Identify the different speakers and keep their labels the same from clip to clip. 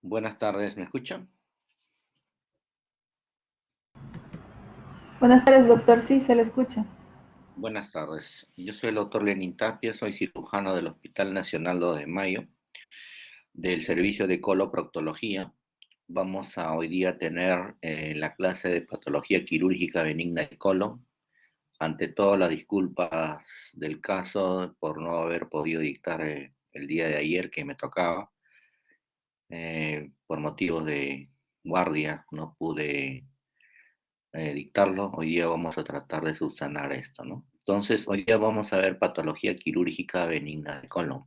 Speaker 1: Buenas tardes, ¿me escuchan?
Speaker 2: Buenas tardes, doctor. Sí, se le escucha.
Speaker 1: Buenas tardes. Yo soy el doctor Lenin Tapia, soy cirujano del Hospital Nacional 2 de Mayo, del servicio de coloproctología. Vamos a hoy día tener la clase de patología quirúrgica benigna de colon. Ante todo, las disculpas del caso por no haber podido dictar el día de ayer que me tocaba. Por motivos de guardia no pude dictarlo. Hoy día vamos a tratar de subsanar esto, ¿no? Entonces, hoy día vamos a ver patología quirúrgica benigna de colon.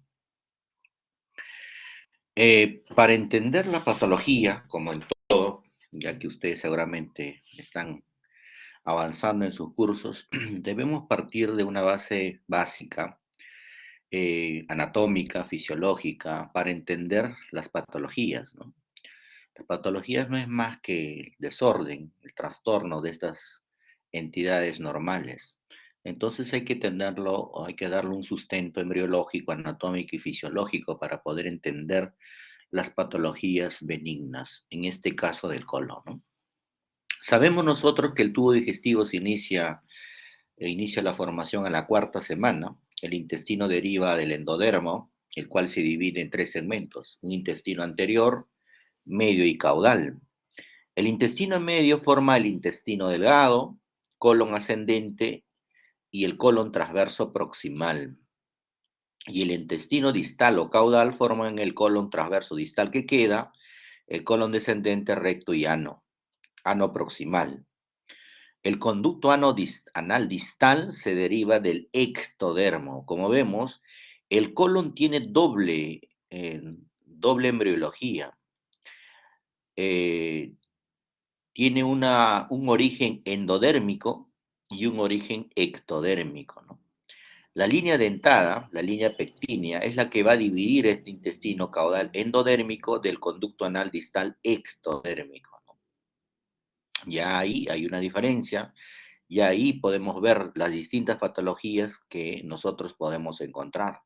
Speaker 1: Para entender la patología, como en todo, ya que ustedes seguramente están avanzando en sus cursos, debemos partir de una base básica, anatómica, fisiológica, para entender las patologías, ¿no? La patología no es más que el desorden, el trastorno de estas entidades normales. Entonces hay que tenerlo, hay que darle un sustento embriológico, anatómico y fisiológico para poder entender las patologías benignas, en este caso del colon, ¿no? Sabemos nosotros que el tubo digestivo inicia la formación a la cuarta semana. El intestino deriva del endodermo, el cual se divide en tres segmentos: un intestino anterior, medio y caudal. El intestino medio forma el intestino delgado, colon ascendente y el colon transverso proximal. Y el intestino distal o caudal forman el colon transverso distal que queda, el colon descendente recto y ano proximal. El conducto anal distal se deriva del ectodermo. Como vemos, el colon tiene doble embriología. Eh, Tiene un origen endodérmico y un origen ectodérmico, ¿no? La línea dentada, la línea pectínea, es la que va a dividir este intestino caudal endodérmico del conducto anal distal ectodérmico, ¿no? Ya ahí hay una diferencia, y ahí podemos ver las distintas patologías que nosotros podemos encontrar.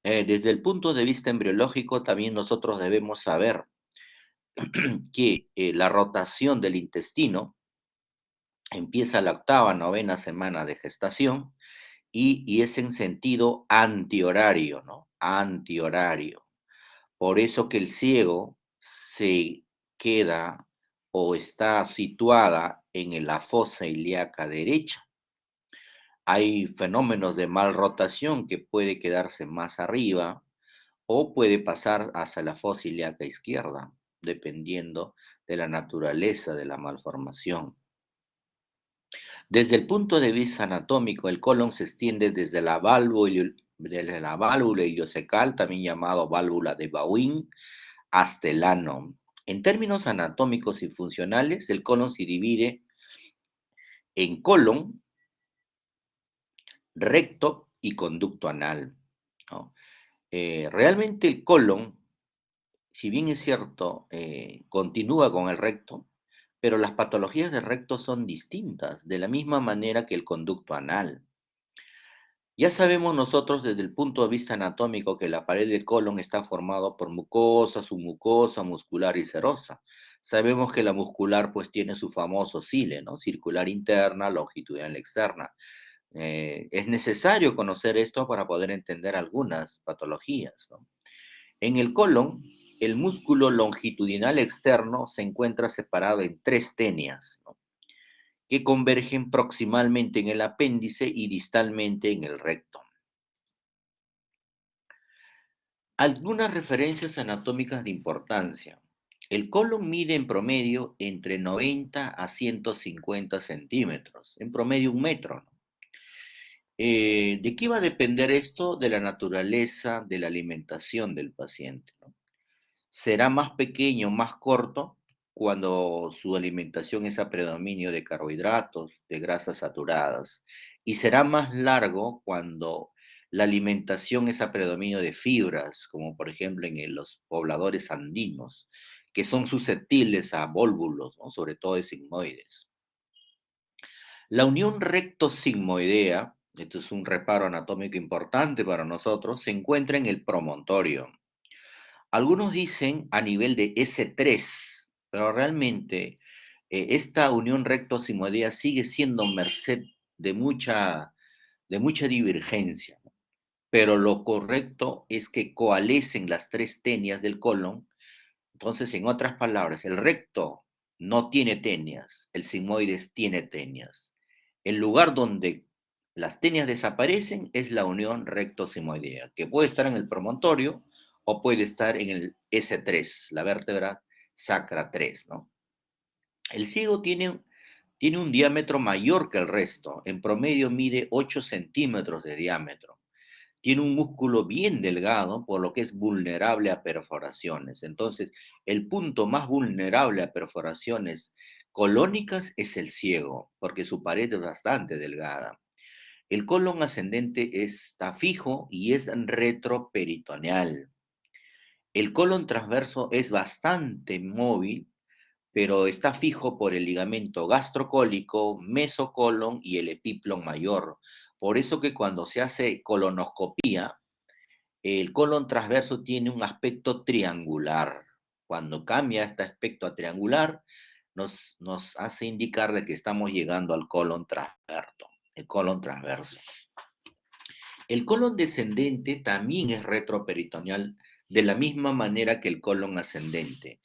Speaker 1: Desde el punto de vista embriológico, también nosotros debemos saber que la rotación del intestino empieza la octava, novena semana de gestación y es en sentido antihorario, ¿no? Antihorario. Por eso que el ciego se queda o está situada en la fosa ilíaca derecha. Hay fenómenos de malrotación que puede quedarse más arriba o puede pasar hacia la fosa ilíaca izquierda, dependiendo de la naturaleza de la malformación. Desde el punto de vista anatómico, el colon se extiende desde la válvula ileocecal, también llamado válvula de Bowing, hasta el ano. En términos anatómicos y funcionales, el colon se divide en colon, recto y conducto anal, ¿no? Realmente el colon, si bien es cierto, continúa con el recto, pero las patologías del recto son distintas, de la misma manera que el conducto anal. Ya sabemos nosotros desde el punto de vista anatómico que la pared del colon está formado por mucosa, submucosa, muscular y serosa. Sabemos que la muscular pues tiene su famoso cile, ¿no? Circular interna, longitudinal externa. Es necesario conocer esto para poder entender algunas patologías, ¿no? En el colon, el músculo longitudinal externo se encuentra separado en tres tenias, ¿no?, que convergen proximalmente en el apéndice y distalmente en el recto. Algunas referencias anatómicas de importancia. El colon mide en promedio entre 90 a 150 centímetros, en promedio un metro, ¿no? ¿De qué va a depender esto? De la naturaleza de la alimentación del paciente, ¿no? Será más pequeño, más corto, cuando su alimentación es a predominio de carbohidratos, de grasas saturadas, y será más largo cuando la alimentación es a predominio de fibras, como por ejemplo en los pobladores andinos, que son susceptibles a volvulos, ¿no?, sobre todo de sigmoides. La unión recto-sigmoidea, esto es un reparo anatómico importante para nosotros, se encuentra en el promontorio. Algunos dicen a nivel de S3, pero realmente esta unión recto-simoidea sigue siendo merced de mucha divergencia, ¿no? Pero lo correcto es que coalescen las tres tenias del colon. Entonces, en otras palabras, el recto no tiene tenias, el sigmoides tiene tenias. El lugar donde las tenias desaparecen es la unión recto-simoidea, que puede estar en el promontorio o puede estar en el S3, la vértebra sacra 3, ¿no? El ciego tiene un diámetro mayor que el resto, en promedio mide 8 centímetros de diámetro. Tiene un músculo bien delgado, por lo que es vulnerable a perforaciones. Entonces, el punto más vulnerable a perforaciones colónicas es el ciego, porque su pared es bastante delgada. El colon ascendente está fijo y es retroperitoneal. El colon transverso es bastante móvil, pero está fijo por el ligamento gastrocólico, mesocolon y el epiplon mayor. Por eso que cuando se hace colonoscopía, el colon transverso tiene un aspecto triangular. Cuando cambia este aspecto a triangular, nos hace indicar de que estamos llegando al colon transverso. El colon transverso. El colon descendente también es retroperitoneal de la misma manera que el colon ascendente.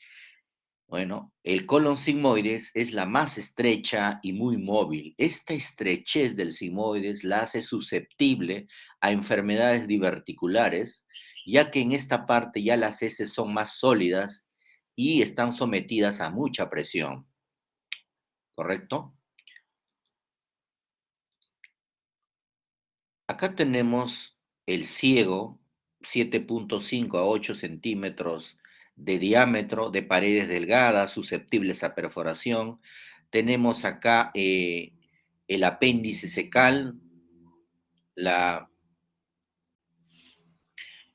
Speaker 1: Bueno, el colon sigmoides es la más estrecha y muy móvil. Esta estrechez del sigmoides la hace susceptible a enfermedades diverticulares, ya que en esta parte ya las heces son más sólidas y están sometidas a mucha presión, ¿correcto? Acá tenemos el ciego, 7,5 a 8 centímetros de diámetro, de paredes delgadas, susceptibles a perforación. Tenemos acá el apéndice secal, la,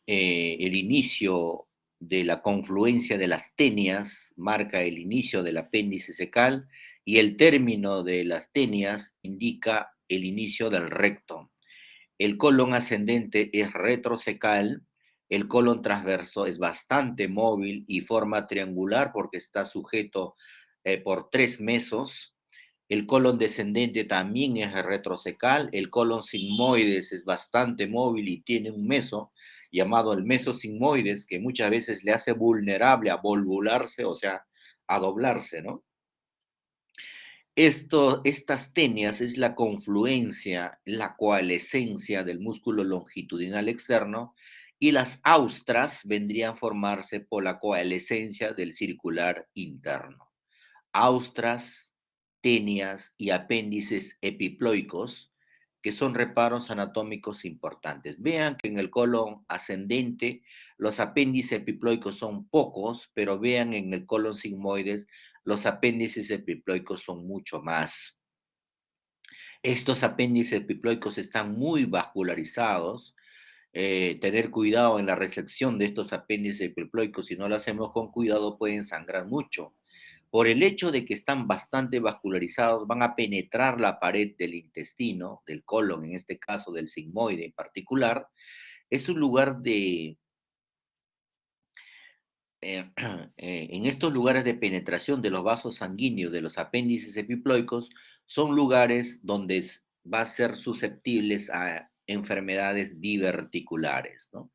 Speaker 1: el inicio de la confluencia de las tenias marca el inicio del apéndice secal y el término de las tenias indica el inicio del recto. El colon ascendente es retrocecal, el colon transverso es bastante móvil y forma triangular porque está sujeto por tres mesos. El colon descendente también es retrocecal, el colon sigmoides es bastante móvil y tiene un meso llamado el mesosigmoides que muchas veces le hace vulnerable a volvularse, o sea, a doblarse, ¿no? Estas tenias es la confluencia, la coalescencia del músculo longitudinal externo y las austras vendrían a formarse por la coalescencia del circular interno. Austras, tenias y apéndices epiploicos, que son reparos anatómicos importantes. Vean que en el colon ascendente los apéndices epiploicos son pocos, pero vean en el colon sigmoides los apéndices epiploicos son mucho más. Estos apéndices epiploicos están muy vascularizados. Tener cuidado en la resección de estos apéndices epiploicos, si no lo hacemos con cuidado, pueden sangrar mucho. Por el hecho de que están bastante vascularizados, van a penetrar la pared del intestino, del colon, en este caso del sigmoide en particular. Es un lugar de, en estos lugares de penetración de los vasos sanguíneos de los apéndices epiploicos, son lugares donde va a ser susceptibles a enfermedades diverticulares, ¿no?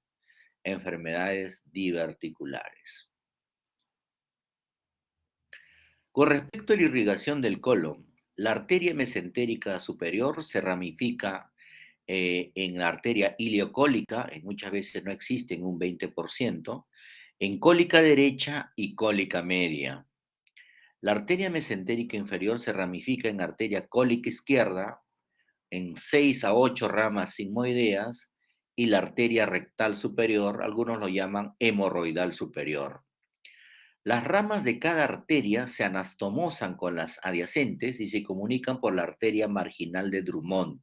Speaker 1: Enfermedades diverticulares. Con respecto a la irrigación del colon, la arteria mesentérica superior se ramifica en la arteria ileocólica, muchas veces no existe en un 20%, en cólica derecha y cólica media. La arteria mesentérica inferior se ramifica en arteria cólica izquierda, en 6 a 8 ramas sigmoideas, y la arteria rectal superior, algunos lo llaman hemorroidal superior. Las ramas de cada arteria se anastomosan con las adyacentes y se comunican por la arteria marginal de Drummond,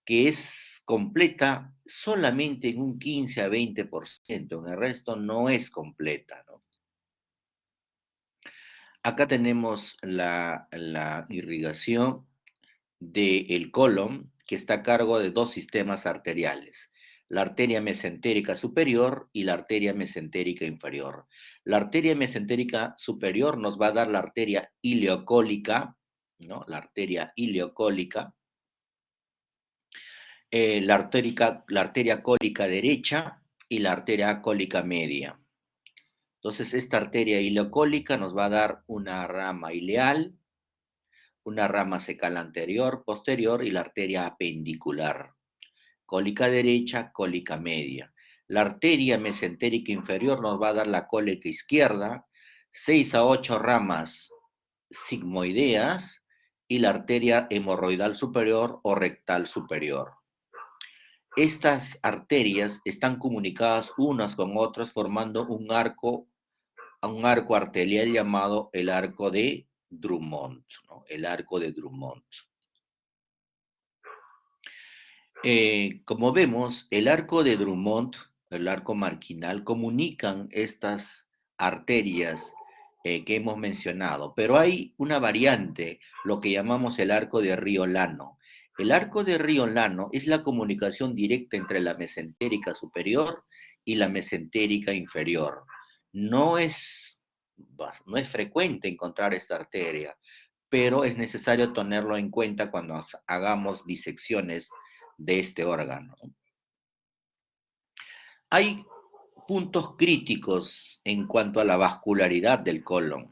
Speaker 1: que es completa solamente en un 15 a 20%, en el resto no es completa, ¿no? Acá tenemos la irrigación del colon, que está a cargo de dos sistemas arteriales. la arteria mesentérica superior y la arteria mesentérica inferior. La arteria mesentérica superior nos va a dar la arteria ileocólica, ¿no? La arteria ileocólica, la arteria cólica derecha y la arteria cólica media. Entonces, esta arteria ileocólica nos va a dar una rama ileal, una rama secal anterior, posterior y la arteria apendicular. Cólica derecha, cólica media. La arteria mesentérica inferior nos va a dar la cólica izquierda, 6 a 8 ramas sigmoideas y la arteria hemorroidal superior o rectal superior. Estas arterias están comunicadas unas con otras formando un arco arterial llamado el arco de Drummond, ¿no? El arco de Drummond. Como vemos, el arco de Drummond, el arco marginal, comunican estas arterias que hemos mencionado, pero hay una variante, lo que llamamos el arco de Riolano. El arco de Riolano es la comunicación directa entre la mesentérica superior y la mesentérica inferior. No es, no es frecuente encontrar esta arteria, pero es necesario tenerlo en cuenta cuando hagamos disecciones de este órgano. Hay puntos críticos en cuanto a la vascularidad del colon.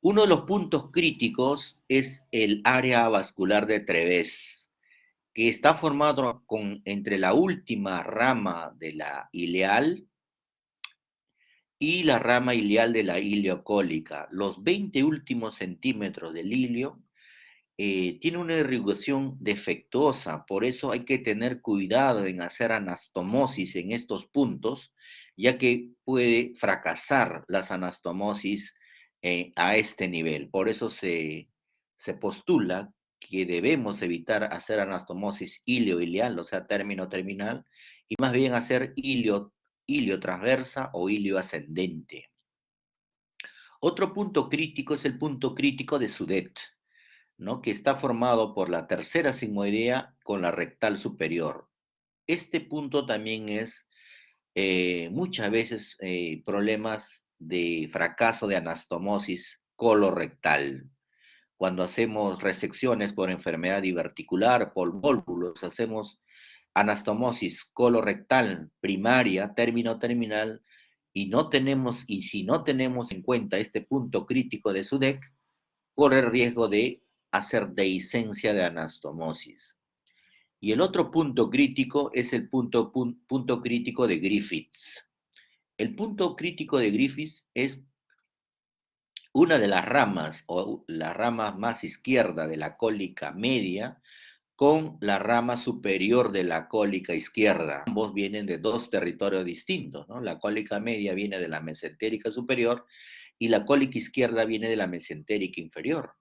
Speaker 1: Uno de los puntos críticos es el área vascular de Treves, que está formado entre la última rama de la ileal y la rama ileal de la ileocólica. Los 20 últimos centímetros del ilio tiene una irrigación defectuosa, por eso hay que tener cuidado en hacer anastomosis en estos puntos, ya que puede fracasar las anastomosis a este nivel. Por eso se postula que debemos evitar hacer anastomosis ilio-ileal, o sea, término terminal, y más bien hacer ilio transversa o ilio ascendente. Otro punto crítico es el punto crítico de Sudet, ¿no? Que está formado por la tercera sigmoidea con la rectal superior. Este punto también es muchas veces problemas de fracaso de anastomosis colorectal. Cuando hacemos resecciones por enfermedad diverticular, por vólvulos, hacemos anastomosis colorectal primaria, término terminal, y si no tenemos en cuenta este punto crítico de SUDEC, corre el riesgo de hacer dehiscencia de anastomosis. Y el otro punto crítico es el punto crítico de Griffiths. El punto crítico de Griffiths es una de las ramas, o la rama más izquierda de la cólica media, con la rama superior de la cólica izquierda. Ambos vienen de dos territorios distintos, ¿no? La cólica media viene de la mesentérica superior y la cólica izquierda viene de la mesentérica inferior.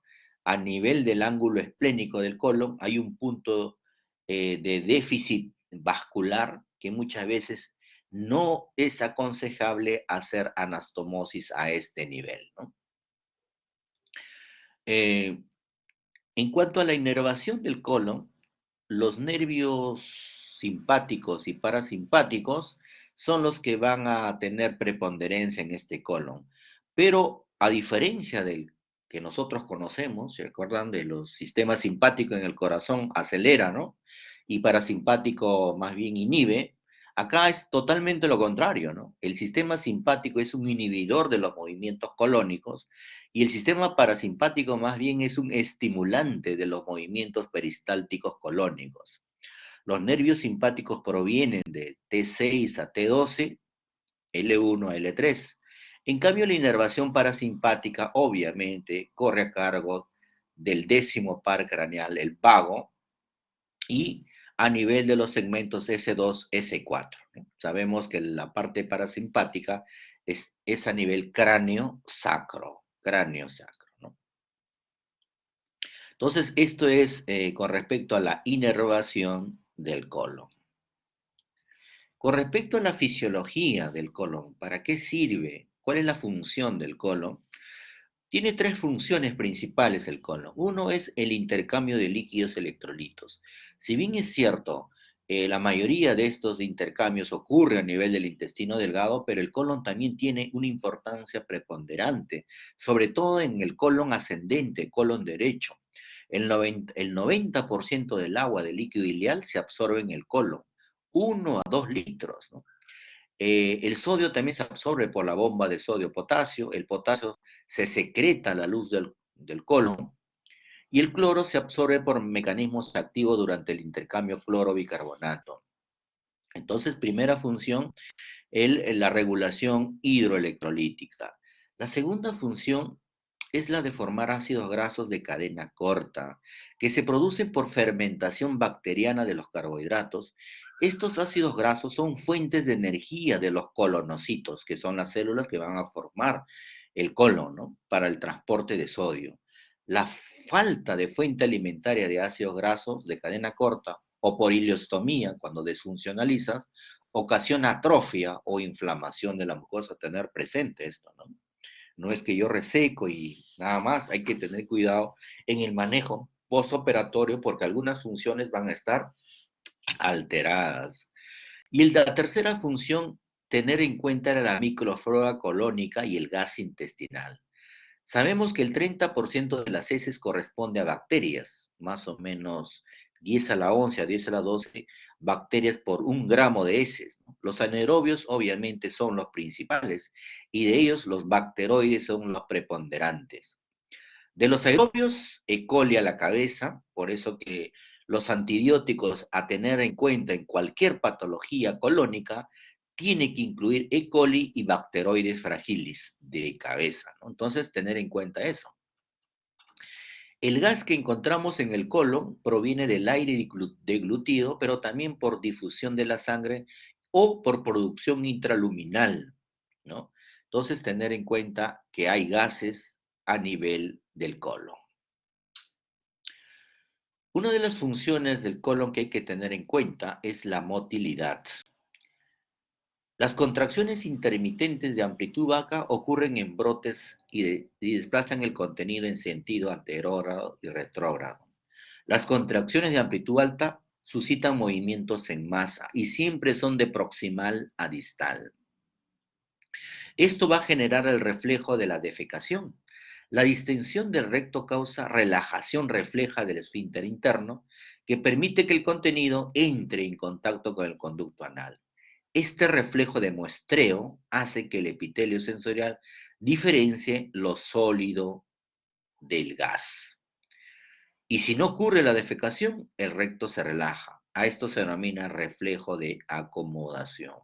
Speaker 1: A nivel del ángulo esplénico del colon hay un punto de déficit vascular que muchas veces no es aconsejable hacer anastomosis a este nivel, ¿no? En cuanto a la inervación del colon, los nervios simpáticos y parasimpáticos son los que van a tener preponderancia en este colon. Pero a diferencia del que nosotros conocemos, ¿se acuerdan de los sistemas simpáticos en el corazón acelera, ¿no? Y parasimpático más bien inhibe. Acá es totalmente lo contrario, ¿no? El sistema simpático es un inhibidor de los movimientos colónicos y el sistema parasimpático más bien es un estimulante de los movimientos peristálticos colónicos. Los nervios simpáticos provienen de T6 a T12, L1 a L3. En cambio, la inervación parasimpática obviamente corre a cargo del décimo par craneal, el vago, y a nivel de los segmentos S2, S4. ¿No? Sabemos que la parte parasimpática es a nivel cráneo sacro, ¿no? Entonces, esto es con respecto a la inervación del colon. Con respecto a la fisiología del colon, ¿para qué sirve? ¿Cuál es la función del colon? Tiene tres funciones principales el colon. Uno es el intercambio de líquidos electrolitos. Si bien es cierto La mayoría de estos intercambios ocurre a nivel del intestino delgado, pero el colon también tiene una importancia preponderante, sobre todo en el colon ascendente, colon derecho. El 90% del agua del líquido ileal se absorbe en el colon, 1 a 2 litros, ¿no? El sodio también se absorbe por la bomba de sodio-potasio, el potasio se secreta a la luz del colon y el cloro se absorbe por mecanismos activos durante el intercambio cloro-bicarbonato. Entonces, primera función, la regulación hidroelectrolítica. La segunda función es la de formar ácidos grasos de cadena corta, que se producen por fermentación bacteriana de los carbohidratos. Estos ácidos grasos son fuentes de energía de los colonocitos, que son las células que van a formar el colon, ¿no? Para el transporte de sodio. La falta de fuente alimentaria de ácidos grasos de cadena corta o por ileostomía, cuando desfuncionalizas, ocasiona atrofia o inflamación de la mucosa. Tener presente esto, ¿no? No es que yo reseco y nada más, hay que tener cuidado en el manejo postoperatorio porque algunas funciones van a estar alteradas. Y la tercera función, tener en cuenta la microflora colónica y el gas intestinal. Sabemos que el 30% de las heces corresponde a bacterias, más o menos 10 a la 11 a 10 a la 12 bacterias por 1 gramo de heces, ¿no? Los anaerobios obviamente son los principales y de ellos los bacteroides son los preponderantes. De los aerobios, E. coli a la cabeza, por eso que los antibióticos a tener en cuenta en cualquier patología colónica tiene que incluir E. coli y bacteroides fragilis de cabeza, ¿no? Entonces, tener en cuenta eso. El gas que encontramos en el colon proviene del aire deglutido, pero también por difusión de la sangre o por producción intraluminal, ¿no? Entonces, tener en cuenta que hay gases a nivel del colon. Una de las funciones del colon que hay que tener en cuenta es la motilidad. Las contracciones intermitentes de amplitud baja ocurren en brotes y desplazan el contenido en sentido anterógrado y retrógrado. Las contracciones de amplitud alta suscitan movimientos en masa y siempre son de proximal a distal. Esto va a generar el reflejo de la defecación. La distensión del recto causa relajación refleja del esfínter interno, que permite que el contenido entre en contacto con el conducto anal. Este reflejo de muestreo hace que el epitelio sensorial diferencie lo sólido del gas. Y si no ocurre la defecación, el recto se relaja. A esto se denomina reflejo de acomodación.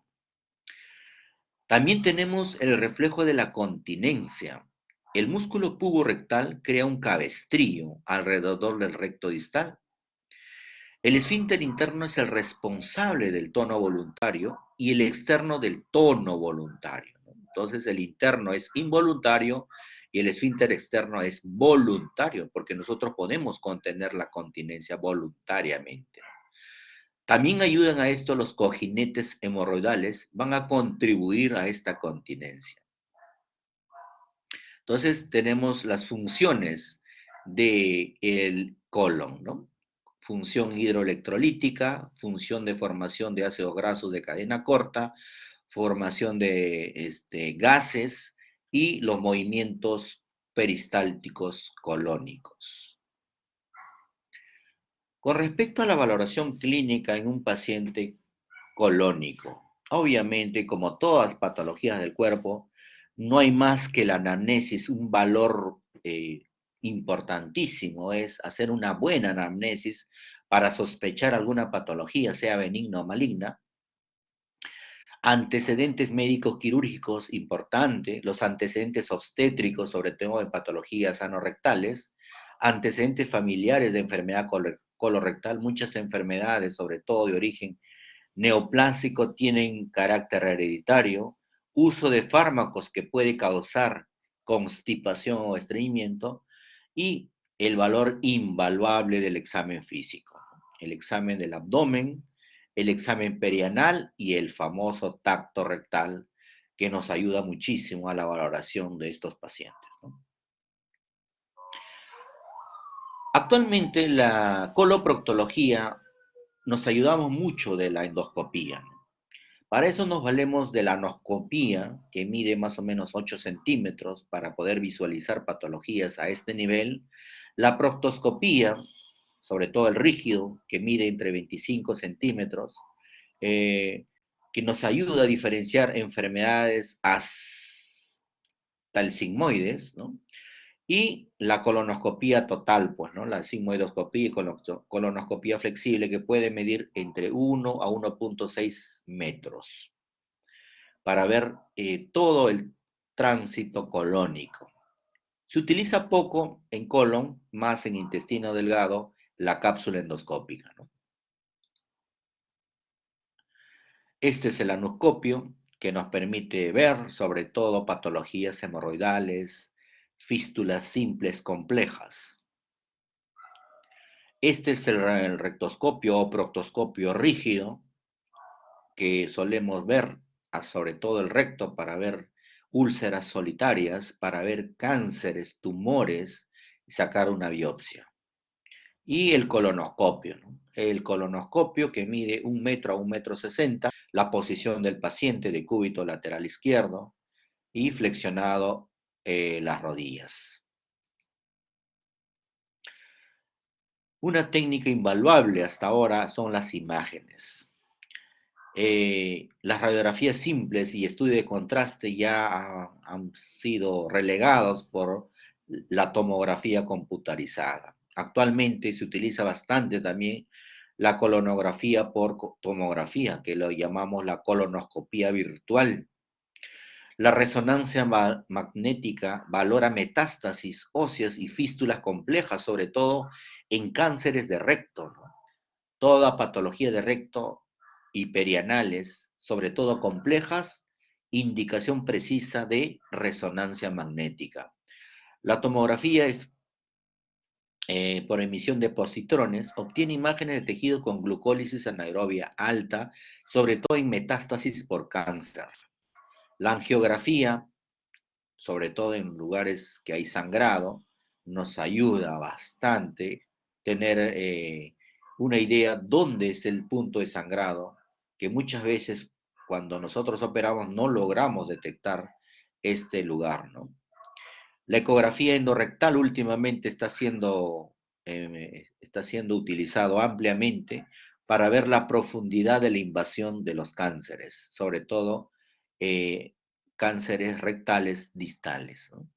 Speaker 1: También tenemos el reflejo de la continencia. El músculo puborectal crea un cabestrillo alrededor del recto distal. El esfínter interno es el responsable del tono voluntario y el externo del tono voluntario, ¿no? Entonces el interno es involuntario y el esfínter externo es voluntario, porque nosotros podemos contener la continencia voluntariamente. También ayudan a esto los cojinetes hemorroidales, van a contribuir a esta continencia. Entonces tenemos las funciones del colon, ¿no? Función hidroelectrolítica, función de formación de ácidos grasos de cadena corta, formación de gases y los movimientos peristálticos colónicos. Con respecto a la valoración clínica en un paciente colónico, obviamente, como todas patologías del cuerpo, no hay más que la anamnesis, un valor importantísimo, es hacer una buena anamnesis para sospechar alguna patología, sea benigna o maligna. Antecedentes médicos quirúrgicos, importante, los antecedentes obstétricos, sobre todo en patologías anorrectales, antecedentes familiares de enfermedad colorectal, muchas enfermedades, sobre todo de origen neoplásico, tienen carácter hereditario, uso de fármacos que puede causar constipación o estreñimiento y el valor invaluable del examen físico, el examen del abdomen, el examen perianal y el famoso tacto rectal que nos ayuda muchísimo a la valoración de estos pacientes, ¿no? Actualmente la coloproctología nos ayudamos mucho de la endoscopía, ¿no? Para eso nos valemos de la anoscopía, que mide más o menos 8 centímetros, para poder visualizar patologías a este nivel. La proctoscopía, sobre todo el rígido, que mide entre 25 centímetros, eh, que nos ayuda a diferenciar enfermedades hasta el sigmoides, ¿no? Y la colonoscopía total, pues, ¿no? La sigmoidoscopía y colonoscopía flexible, que puede medir entre 1 a 1,6 metros para ver todo el tránsito colónico. Se utiliza poco en colon, más en intestino delgado, la cápsula endoscópica, ¿no? Este es el anoscopio, que nos permite ver sobre todo patologías hemorroidales, fístulas simples complejas. Este es el rectoscopio o proctoscopio rígido, que solemos ver sobre todo el recto para ver úlceras solitarias, para ver cánceres, tumores, y sacar una biopsia. Y el colonoscopio, ¿no? El colonoscopio, que mide 1 metro a 1,60 m, la posición del paciente de cúbito lateral izquierdo y flexionado las rodillas. Una técnica invaluable hasta ahora son las imágenes. Las radiografías simples y estudio de contraste ya han sido relegados por la tomografía computarizada. Actualmente se utiliza bastante también la colonografía por tomografía, que lo llamamos la colonoscopía virtual. La resonancia magnética valora metástasis óseas y fístulas complejas, sobre todo en cánceres de recto, ¿no? Toda patología de recto y perianales, sobre todo complejas, indicación precisa de resonancia magnética. La tomografía es por emisión de positrones, obtiene imágenes de tejido con glucólisis anaerobia alta, sobre todo en metástasis por cáncer. La angiografía, sobre todo en lugares que hay sangrado, nos ayuda bastante tener una idea dónde es el punto de sangrado, que muchas veces cuando nosotros operamos no logramos detectar este lugar, ¿no? La ecografía endorrectal últimamente está siendo utilizado ampliamente para ver la profundidad de la invasión de los cánceres, sobre todo eh, cánceres rectales distales, ¿no?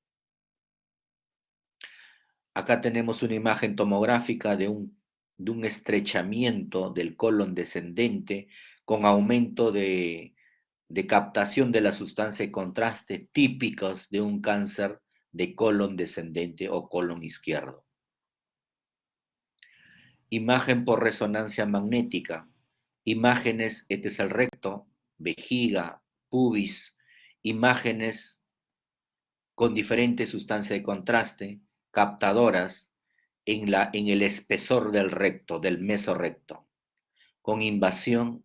Speaker 1: Acá tenemos una imagen tomográfica de un estrechamiento del colon descendente con aumento de captación de la sustancia de contraste típicos de un cáncer de colon descendente o colon izquierdo. Imagen por resonancia magnética. Imágenes, este es el recto, vejiga, pubis, imágenes con diferentes sustancias de contraste, captadoras en el espesor del recto, del mesorrecto, con invasión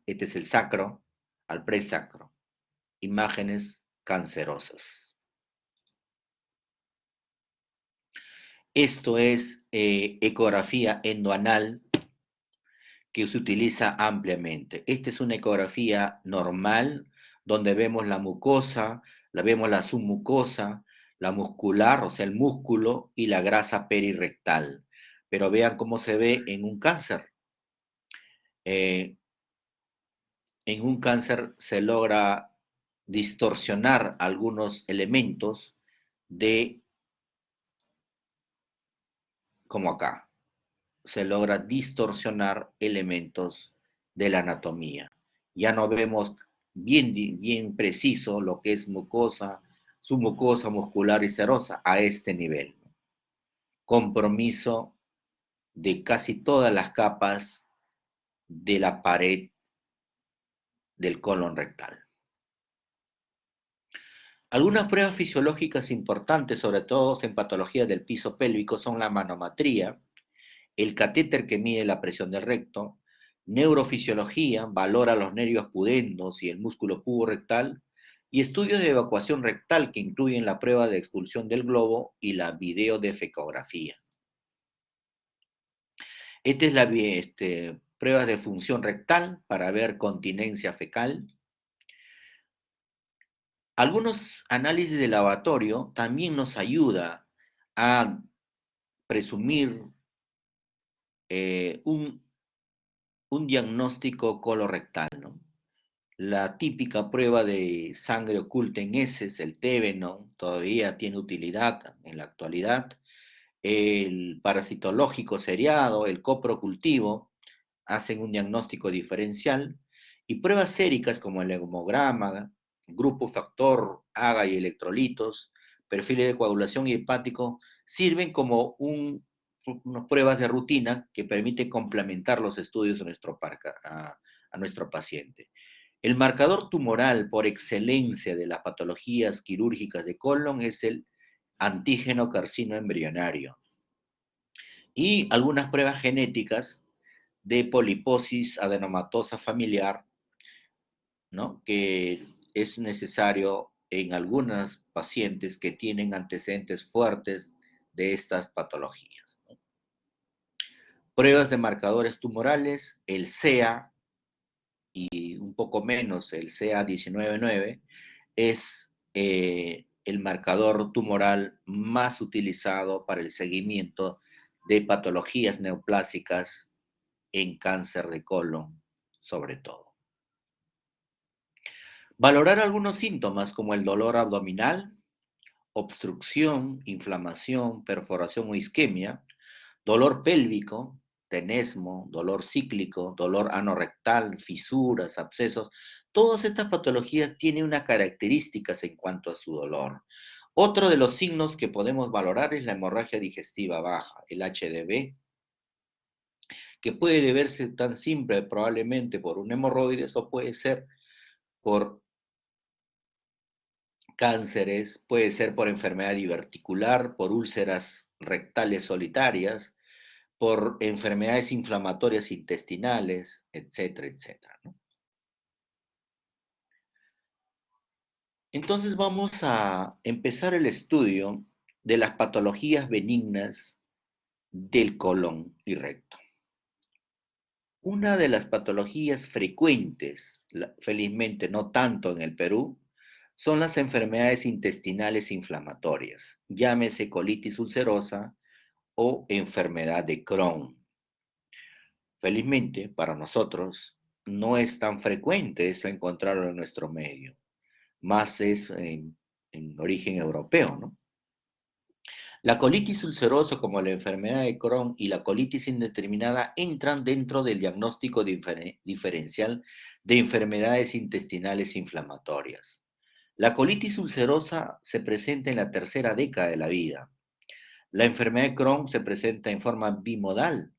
Speaker 1: este es el sacro, al presacro. Imágenes cancerosas. Esto es ecografía endoanal, que se utiliza ampliamente. Esta es una ecografía normal, donde vemos la mucosa, vemos la submucosa, la muscular, o sea, el músculo, y la grasa perirectal. Pero vean cómo se ve en un cáncer. Eh, en un cáncer se logra distorsionar algunos elementos de, como acá, se logra distorsionar elementos de la anatomía. Ya no vemos bien preciso lo que es mucosa, submucosa, muscular y serosa a este nivel. Compromiso de casi todas las capas de la pared del colon rectal. Algunas pruebas fisiológicas importantes, sobre todo en patologías del piso pélvico, son la manometría, el catéter que mide la presión del recto, neurofisiología, valora los nervios pudendos y el músculo puborectal, y estudios de evacuación rectal que incluyen la prueba de expulsión del globo y la videodefecografía. Esta es la prueba de función rectal para ver continencia fecal. Algunos análisis de laboratorio también nos ayuda a presumir un diagnóstico colorectal, ¿no? La típica prueba de sangre oculta en heces, el Tevenon, todavía tiene utilidad en la actualidad. El parasitológico seriado, el coprocultivo, hacen un diagnóstico diferencial. Y pruebas séricas como el hemograma, grupo factor, AGA y electrolitos, perfiles de coagulación y hepático, sirven como unas pruebas de rutina que permiten complementar los estudios a nuestro paciente. El marcador tumoral por excelencia de las patologías quirúrgicas de colon es el antígeno carcino embrionario y algunas pruebas genéticas de poliposis adenomatosa familiar, ¿no? Que es necesario en algunos pacientes que tienen antecedentes fuertes de estas patologías, ¿no? Pruebas de marcadores tumorales, el CEA y un poco menos el CA19-9 es el marcador tumoral más utilizado para el seguimiento de patologías neoplásicas en cáncer de colon, sobre todo. Valorar algunos síntomas como el dolor abdominal, obstrucción, inflamación, perforación o isquemia, dolor pélvico, tenesmo, dolor cíclico, dolor anorrectal, fisuras, abscesos. Todas estas patologías tienen unas características en cuanto a su dolor. Otro de los signos que podemos valorar es la hemorragia digestiva baja, el HDB, que puede deberse tan simple probablemente por un hemorroides o puede ser por cánceres, puede ser por enfermedad diverticular, por úlceras rectales solitarias, por enfermedades inflamatorias intestinales, etcétera, etcétera, ¿no? Entonces vamos a empezar el estudio de las patologías benignas del colon y recto. Una de las patologías frecuentes, felizmente no tanto en el Perú, son las enfermedades intestinales inflamatorias, llámese colitis ulcerosa o enfermedad de Crohn. Felizmente, para nosotros, no es tan frecuente esto encontrarlo en nuestro medio, más es en origen europeo, ¿no? La colitis ulcerosa, como la enfermedad de Crohn y la colitis indeterminada, entran dentro del diagnóstico diferencial de enfermedades intestinales inflamatorias. La colitis ulcerosa se presenta en la tercera década de la vida. La enfermedad de Crohn se presenta en forma bimodal,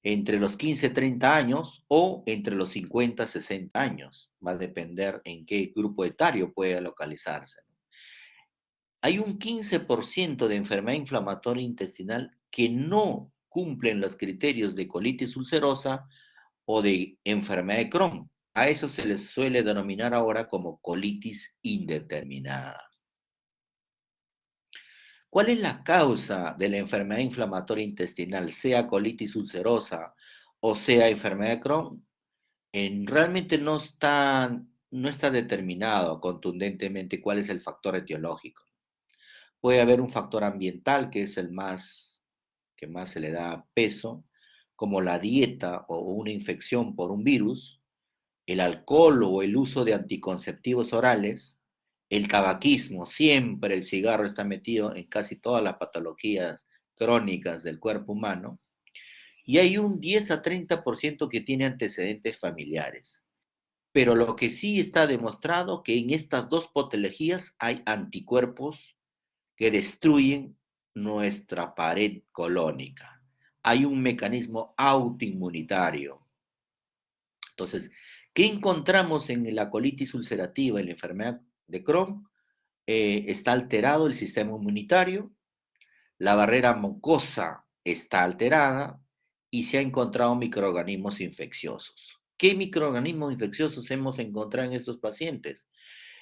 Speaker 1: entre los 15-30 años o entre los 50-60 años. Va a depender en qué grupo etario puede localizarse. Hay un 15% de enfermedad inflamatoria intestinal que no cumplen los criterios de colitis ulcerosa o de enfermedad de Crohn. A eso se les suele denominar ahora como colitis indeterminada. ¿Cuál es la causa de la enfermedad inflamatoria intestinal, sea colitis ulcerosa o sea enfermedad de Crohn? Realmente no está determinado contundentemente cuál es el factor etiológico. Puede haber un factor ambiental que es que más se le da peso, como la dieta o una infección por un virus, el alcohol o el uso de anticonceptivos orales, el tabaquismo, siempre el cigarro está metido en casi todas las patologías crónicas del cuerpo humano, y hay un 10 a 30% que tiene antecedentes familiares. Pero lo que sí está demostrado que en estas dos patologías hay anticuerpos que destruyen nuestra pared colónica. Hay un mecanismo autoinmunitario. Entonces, ¿qué encontramos en la colitis ulcerativa, en la enfermedad de Crohn? Está alterado el sistema inmunitario, la barrera mucosa está alterada y se han encontrado microorganismos infecciosos. ¿Qué microorganismos infecciosos hemos encontrado en estos pacientes?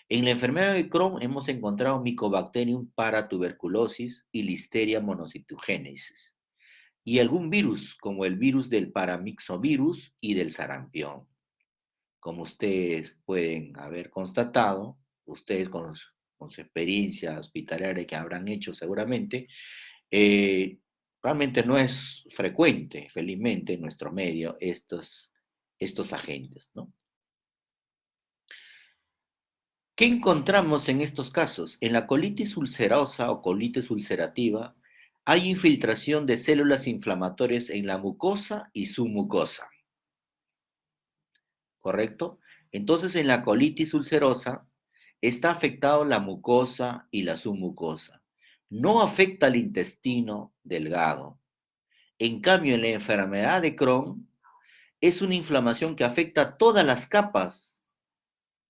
Speaker 1: En la enfermedad de Crohn hemos encontrado Mycobacterium paratuberculosis y Listeria monocytogenesis. y algún virus, como el virus del paramyxovirus y del sarampión. Como ustedes pueden haber constatado, ustedes con su experiencia hospitalaria que habrán hecho seguramente, eh, realmente no es frecuente, felizmente, en nuestro medio estos agentes, ¿no? ¿Qué encontramos en estos casos? En la colitis ulcerosa o colitis ulcerativa hay infiltración de células inflamatorias en la mucosa y submucosa, ¿correcto? Entonces, en la colitis ulcerosa está afectado la mucosa y la submucosa. No afecta al intestino delgado. En cambio, en la enfermedad de Crohn es una inflamación que afecta todas las capas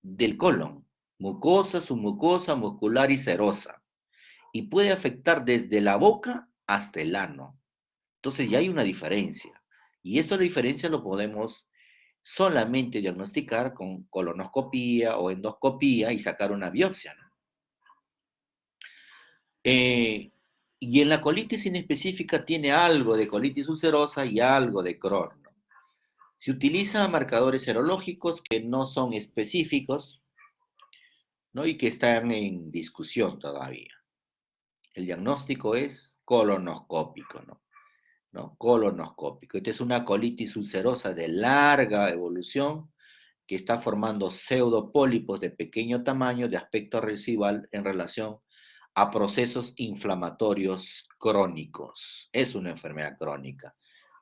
Speaker 1: del colon, mucosa, submucosa, muscular y serosa, y puede afectar desde la boca hasta el ano. Entonces ya hay una diferencia. Y esta diferencia lo podemos solamente diagnosticar con colonoscopía o endoscopía y sacar una biopsia, ¿no? Eh, y en la colitis inespecífica tiene algo de colitis ulcerosa y algo de Crohn, ¿no? Se utilizan marcadores serológicos que no son específicos, ¿no? Y que están en discusión todavía. El diagnóstico es colonoscópico, ¿no? ¿No? Colonoscópico. Esta es una colitis ulcerosa de larga evolución que está formando pseudopólipos de pequeño tamaño de aspecto residual en relación a procesos inflamatorios crónicos. Es una enfermedad crónica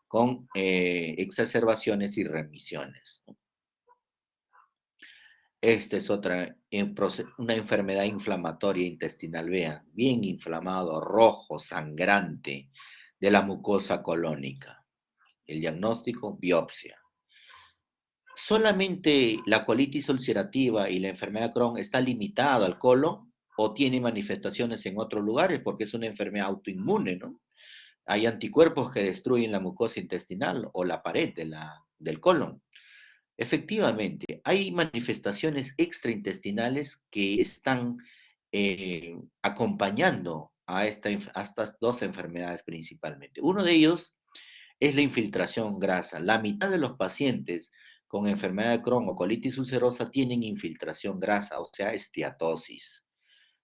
Speaker 1: con exacerbaciones y remisiones. Esta es una enfermedad inflamatoria intestinal, vean, bien inflamado, rojo, sangrante de la mucosa colónica. El diagnóstico, biopsia. ¿Solamente la colitis ulcerativa y la enfermedad Crohn está limitada al colon o tiene manifestaciones en otros lugares? Porque es una enfermedad autoinmune, ¿no? Hay anticuerpos que destruyen la mucosa intestinal o la pared del colon. Efectivamente, hay manifestaciones extraintestinales que están acompañando a estas dos enfermedades principalmente. Uno de ellos es la infiltración grasa. La mitad de los pacientes con enfermedad de Crohn o colitis ulcerosa tienen infiltración grasa, o sea, esteatosis.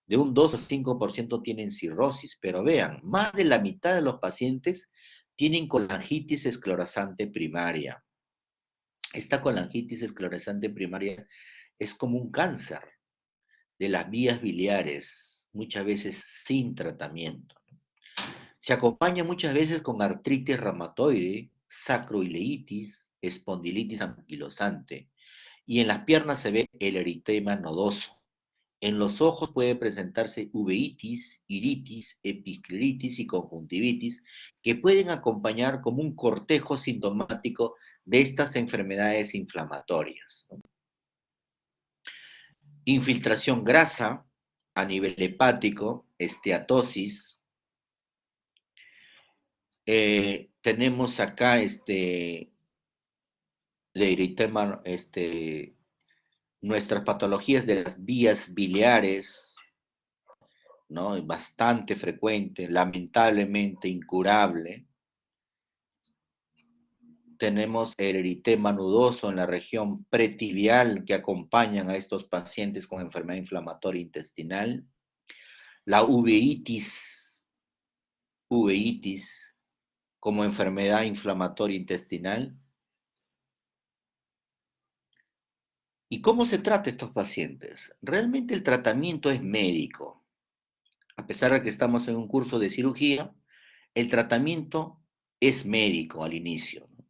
Speaker 1: De un 2 a 5% tienen cirrosis, pero vean, más de la mitad de los pacientes tienen colangitis esclerosante primaria. Esta colangitis esclerosante primaria es como un cáncer de las vías biliares, muchas veces sin tratamiento. Se acompaña muchas veces con artritis reumatoide, sacroileitis, espondilitis anquilosante, y en las piernas se ve el eritema nodoso. En los ojos puede presentarse uveitis, iritis, episcleritis y conjuntivitis, que pueden acompañar como un cortejo sintomático de estas enfermedades inflamatorias, ¿no? Infiltración grasa a nivel hepático, esteatosis. Tenemos acá de eritema, nuestras patologías de las vías biliares, ¿no? Bastante frecuente, lamentablemente incurable. Tenemos el eritema nudoso en la región pretibial que acompañan a estos pacientes con enfermedad inflamatoria intestinal. La uveitis como enfermedad inflamatoria intestinal. ¿Y cómo se trata a estos pacientes? Realmente el tratamiento es médico. A pesar de que estamos en un curso de cirugía, el tratamiento es médico al inicio, ¿no?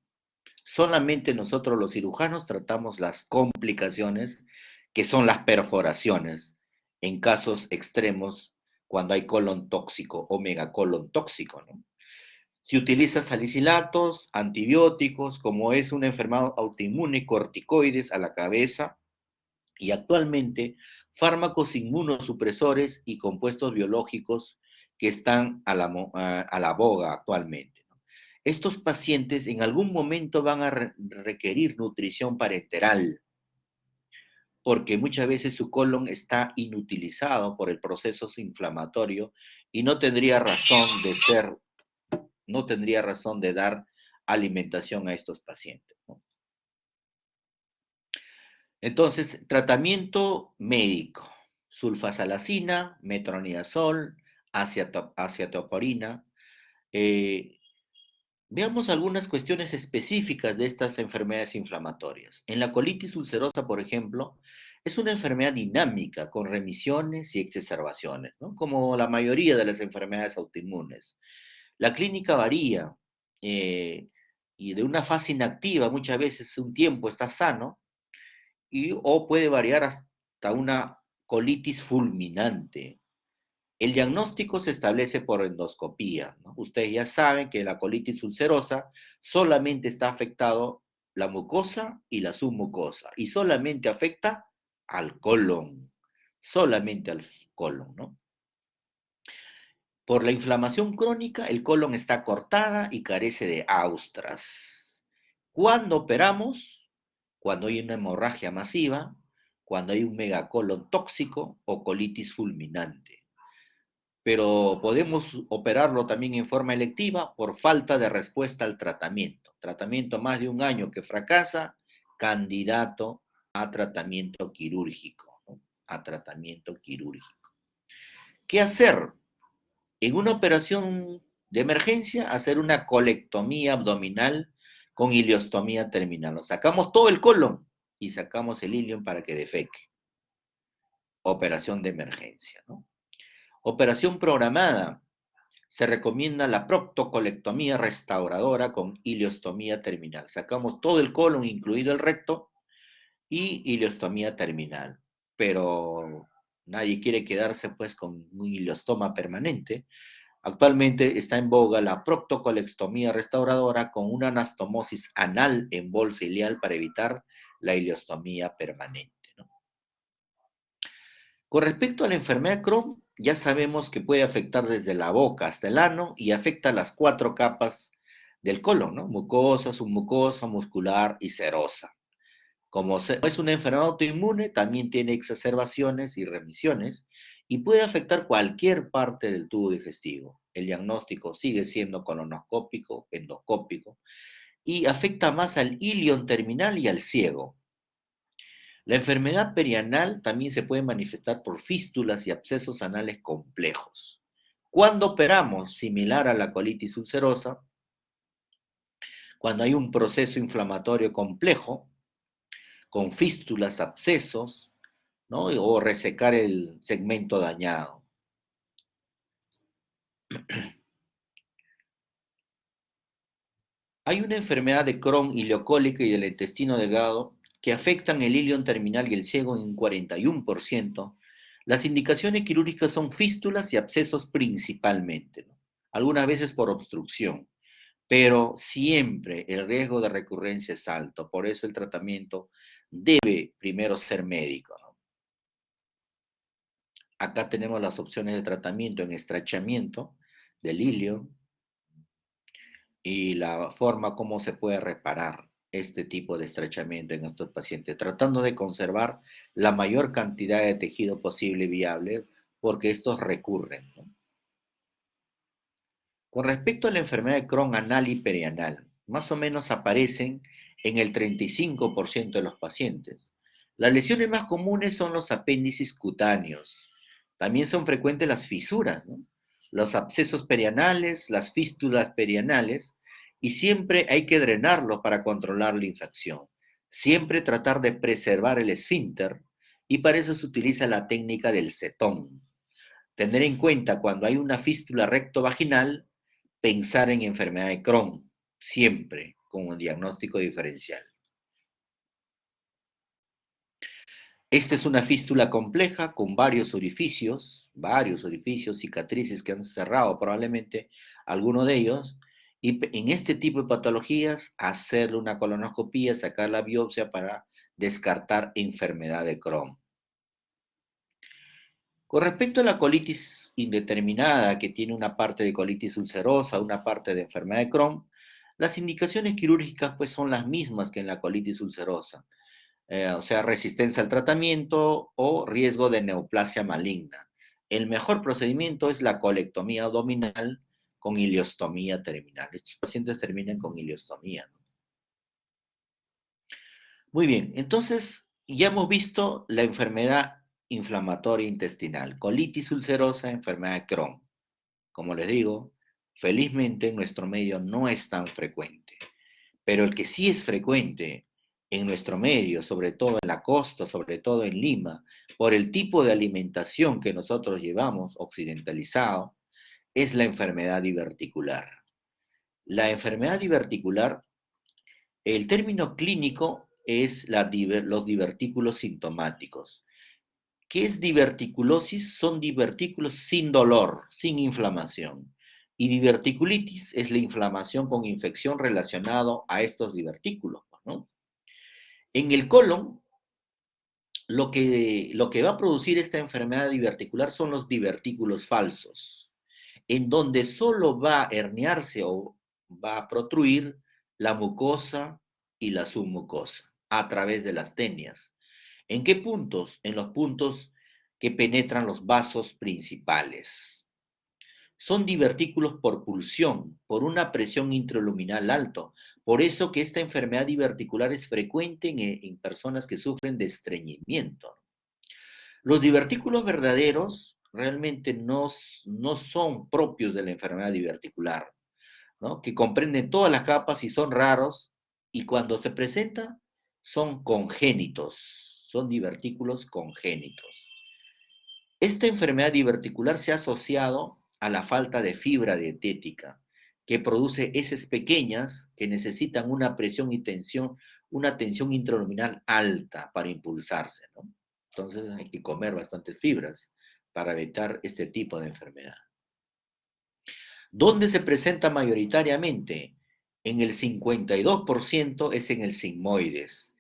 Speaker 1: Solamente nosotros los cirujanos tratamos las complicaciones, que son las perforaciones, en casos extremos, cuando hay colon tóxico o megacolon tóxico, ¿no? Se utiliza salicilatos, antibióticos, como es una enfermedad autoinmune, corticoides a la cabeza, y actualmente fármacos inmunosupresores y compuestos biológicos que están a la boga actualmente, ¿no? Estos pacientes en algún momento van a requerir nutrición parenteral, porque muchas veces su colon está inutilizado por el proceso inflamatorio y no tendría razón de ser no tendría razón de dar alimentación a estos pacientes, ¿no? Entonces, tratamiento médico, sulfasalacina, metronidazol, acetoaspirina. Eh, Veamos algunas cuestiones específicas de estas enfermedades inflamatorias. En la colitis ulcerosa, por ejemplo, es una enfermedad dinámica con remisiones y exacerbaciones, ¿no? Como la mayoría de las enfermedades autoinmunes. La clínica varía eh, y de una fase inactiva muchas veces un tiempo está sano o puede variar hasta una colitis fulminante. El diagnóstico se establece por endoscopía, ¿no? Ustedes ya saben que la colitis ulcerosa solamente está afectado la mucosa y la submucosa y solamente afecta al colon, solamente al colon, ¿no? Por la inflamación crónica, el colon está cortada y carece de austras. ¿Cuándo operamos? Cuando hay una hemorragia masiva, cuando hay un megacolon tóxico o colitis fulminante. Pero podemos operarlo también en forma electiva por falta de respuesta al tratamiento. Tratamiento más de un año que fracasa, candidato a tratamiento quirúrgico, ¿no? A tratamiento quirúrgico. ¿Qué hacer? En una operación de emergencia, hacer una colectomía abdominal con ileostomía terminal. Nos sacamos todo el colon y sacamos el ilion para que defeque. Operación de emergencia, ¿no? Operación programada. Se recomienda la proctocolectomía restauradora con ileostomía terminal. Sacamos todo el colon, incluido el recto, y ileostomía terminal. Pero nadie quiere quedarse pues con un ileostoma permanente. Actualmente está en boga la proctocolectomía restauradora con una anastomosis anal en bolsa ileal para evitar la ileostomía permanente, ¿no? Con respecto a la enfermedad de Crohn, ya sabemos que puede afectar desde la boca hasta el ano y afecta las 4 capas del colon, ¿no? Mucosa, submucosa, muscular y serosa. Como es una enfermedad autoinmune, también tiene exacerbaciones y remisiones y puede afectar cualquier parte del tubo digestivo. El diagnóstico sigue siendo colonoscópico, endoscópico y afecta más al ilion terminal y al ciego. La enfermedad perianal también se puede manifestar por fístulas y abscesos anales complejos. Cuando operamos, similar a la colitis ulcerosa, cuando hay un proceso inflamatorio complejo, con fístulas, abscesos, ¿no? O resecar el segmento dañado. Hay una enfermedad de Crohn ileocólica y del intestino delgado que afectan el ilion terminal y el ciego en un 41%. Las indicaciones quirúrgicas son fístulas y abscesos principalmente, ¿no? Algunas veces por obstrucción, pero siempre el riesgo de recurrencia es alto, por eso el tratamiento debe primero ser médico, ¿no? Acá tenemos las opciones de tratamiento en estrechamiento del ilion y la forma como se puede reparar este tipo de estrechamiento en estos pacientes, tratando de conservar la mayor cantidad de tejido posible y viable, porque estos recurren, ¿no? Con respecto a la enfermedad de Crohn anal y perianal, más o menos aparecen en el 35% de los pacientes. Las lesiones más comunes son los apéndices cutáneos. También son frecuentes las fisuras, ¿no? Los abscesos perianales, las fístulas perianales, y siempre hay que drenarlo para controlar la infección. Siempre tratar de preservar el esfínter, y para eso se utiliza la técnica del cetón. Tener en cuenta cuando hay una fístula rectovaginal, pensar en enfermedad de Crohn, siempre con un diagnóstico diferencial. Esta es una fístula compleja con varios orificios, cicatrices que han cerrado probablemente alguno de ellos, y en este tipo de patologías hacerle una colonoscopía, sacar la biopsia para descartar enfermedad de Crohn. Con respecto a la colitis indeterminada, que tiene una parte de colitis ulcerosa, una parte de enfermedad de Crohn, las indicaciones quirúrgicas pues son las mismas que en la colitis ulcerosa, o sea, resistencia al tratamiento o riesgo de neoplasia maligna. El mejor procedimiento es la colectomía abdominal con ileostomía terminal. Estos pacientes terminan con ileostomía, ¿no? Muy bien, entonces ya hemos visto la enfermedad inflamatoria intestinal, colitis ulcerosa, enfermedad de Crohn. Como les digo, felizmente en nuestro medio no es tan frecuente, pero el que sí es frecuente en nuestro medio, sobre todo en la costa, sobre todo en Lima, por el tipo de alimentación que nosotros llevamos, occidentalizado, es la enfermedad diverticular. La enfermedad diverticular, el término clínico es los divertículos sintomáticos. ¿Qué es diverticulosis? Son divertículos sin dolor, sin inflamación. Y diverticulitis es la inflamación con infección relacionado a estos divertículos, ¿no? En el colon, lo que va a producir esta enfermedad diverticular son los divertículos falsos, en donde solo va a herniarse o va a protruir la mucosa y la submucosa a través de las tenias. ¿En qué puntos? En los puntos que penetran los vasos principales. Son divertículos por pulsión, por una presión intraluminal alto. Por eso que esta enfermedad diverticular es frecuente en personas que sufren de estreñimiento. Los divertículos verdaderos realmente no son propios de la enfermedad diverticular, ¿no? Que comprenden todas las capas y son raros, y cuando se presentan son congénitos, son divertículos congénitos. Esta enfermedad diverticular se ha asociado a la falta de fibra dietética, que produce heces pequeñas que necesitan una tensión intraluminal alta para impulsarse, ¿no? Entonces hay que comer bastantes fibras para evitar este tipo de enfermedad. ¿Dónde se presenta mayoritariamente? En el 52% es en el sigmoides,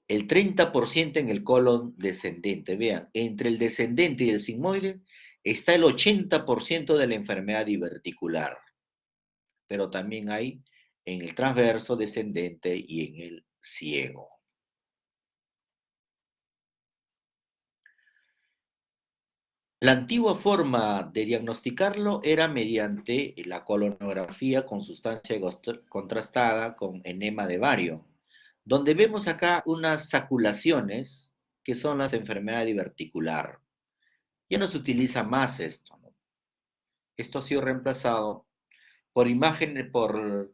Speaker 1: el 30% en el colon descendente. Vean, entre el descendente y el sigmoide está el 80% de la enfermedad diverticular, pero también hay en el transverso, descendente y en el ciego. La antigua forma de diagnosticarlo era mediante la colonografía con sustancia contrastada con enema de bario, donde vemos acá unas saculaciones que son las enfermedades diverticular. Ya no se utiliza más esto, ¿no? Esto ha sido reemplazado por imágenes, por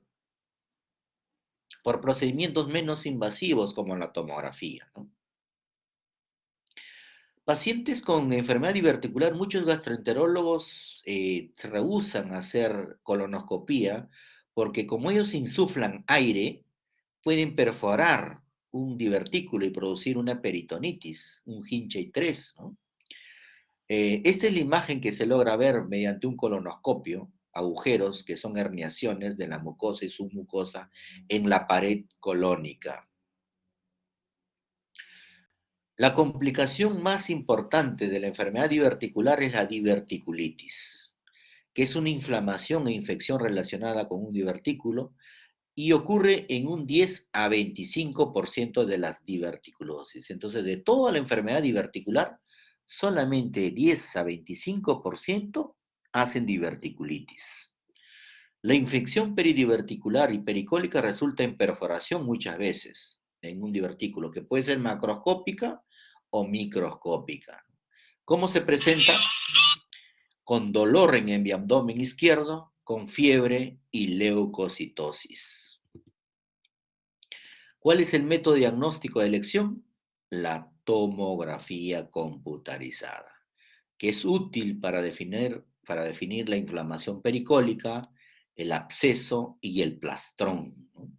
Speaker 1: procedimientos menos invasivos como la tomografía, ¿no? Pacientes con enfermedad diverticular, muchos gastroenterólogos se rehúsan a hacer colonoscopía porque como ellos insuflan aire, pueden perforar un divertículo y producir una peritonitis, un Hinchey 3, ¿no? Esta es la imagen que se logra ver mediante un colonoscopio, agujeros que son herniaciones de la mucosa y submucosa en la pared colónica. La complicación más importante de la enfermedad diverticular es la diverticulitis, que es una inflamación e infección relacionada con un divertículo y ocurre en un 10 a 25% de las diverticulosis. Entonces, de toda la enfermedad diverticular, solamente 10 a 25% hacen diverticulitis. La infección peridiverticular y pericólica resulta en perforación muchas veces en un divertículo, que puede ser macroscópica o microscópica. ¿Cómo se presenta? Con dolor en el abdomen izquierdo, con fiebre y leucocitosis. ¿Cuál es el método diagnóstico de elección? La tomografía computarizada, que es útil para definir la inflamación pericólica, el absceso y el plastrón, ¿no?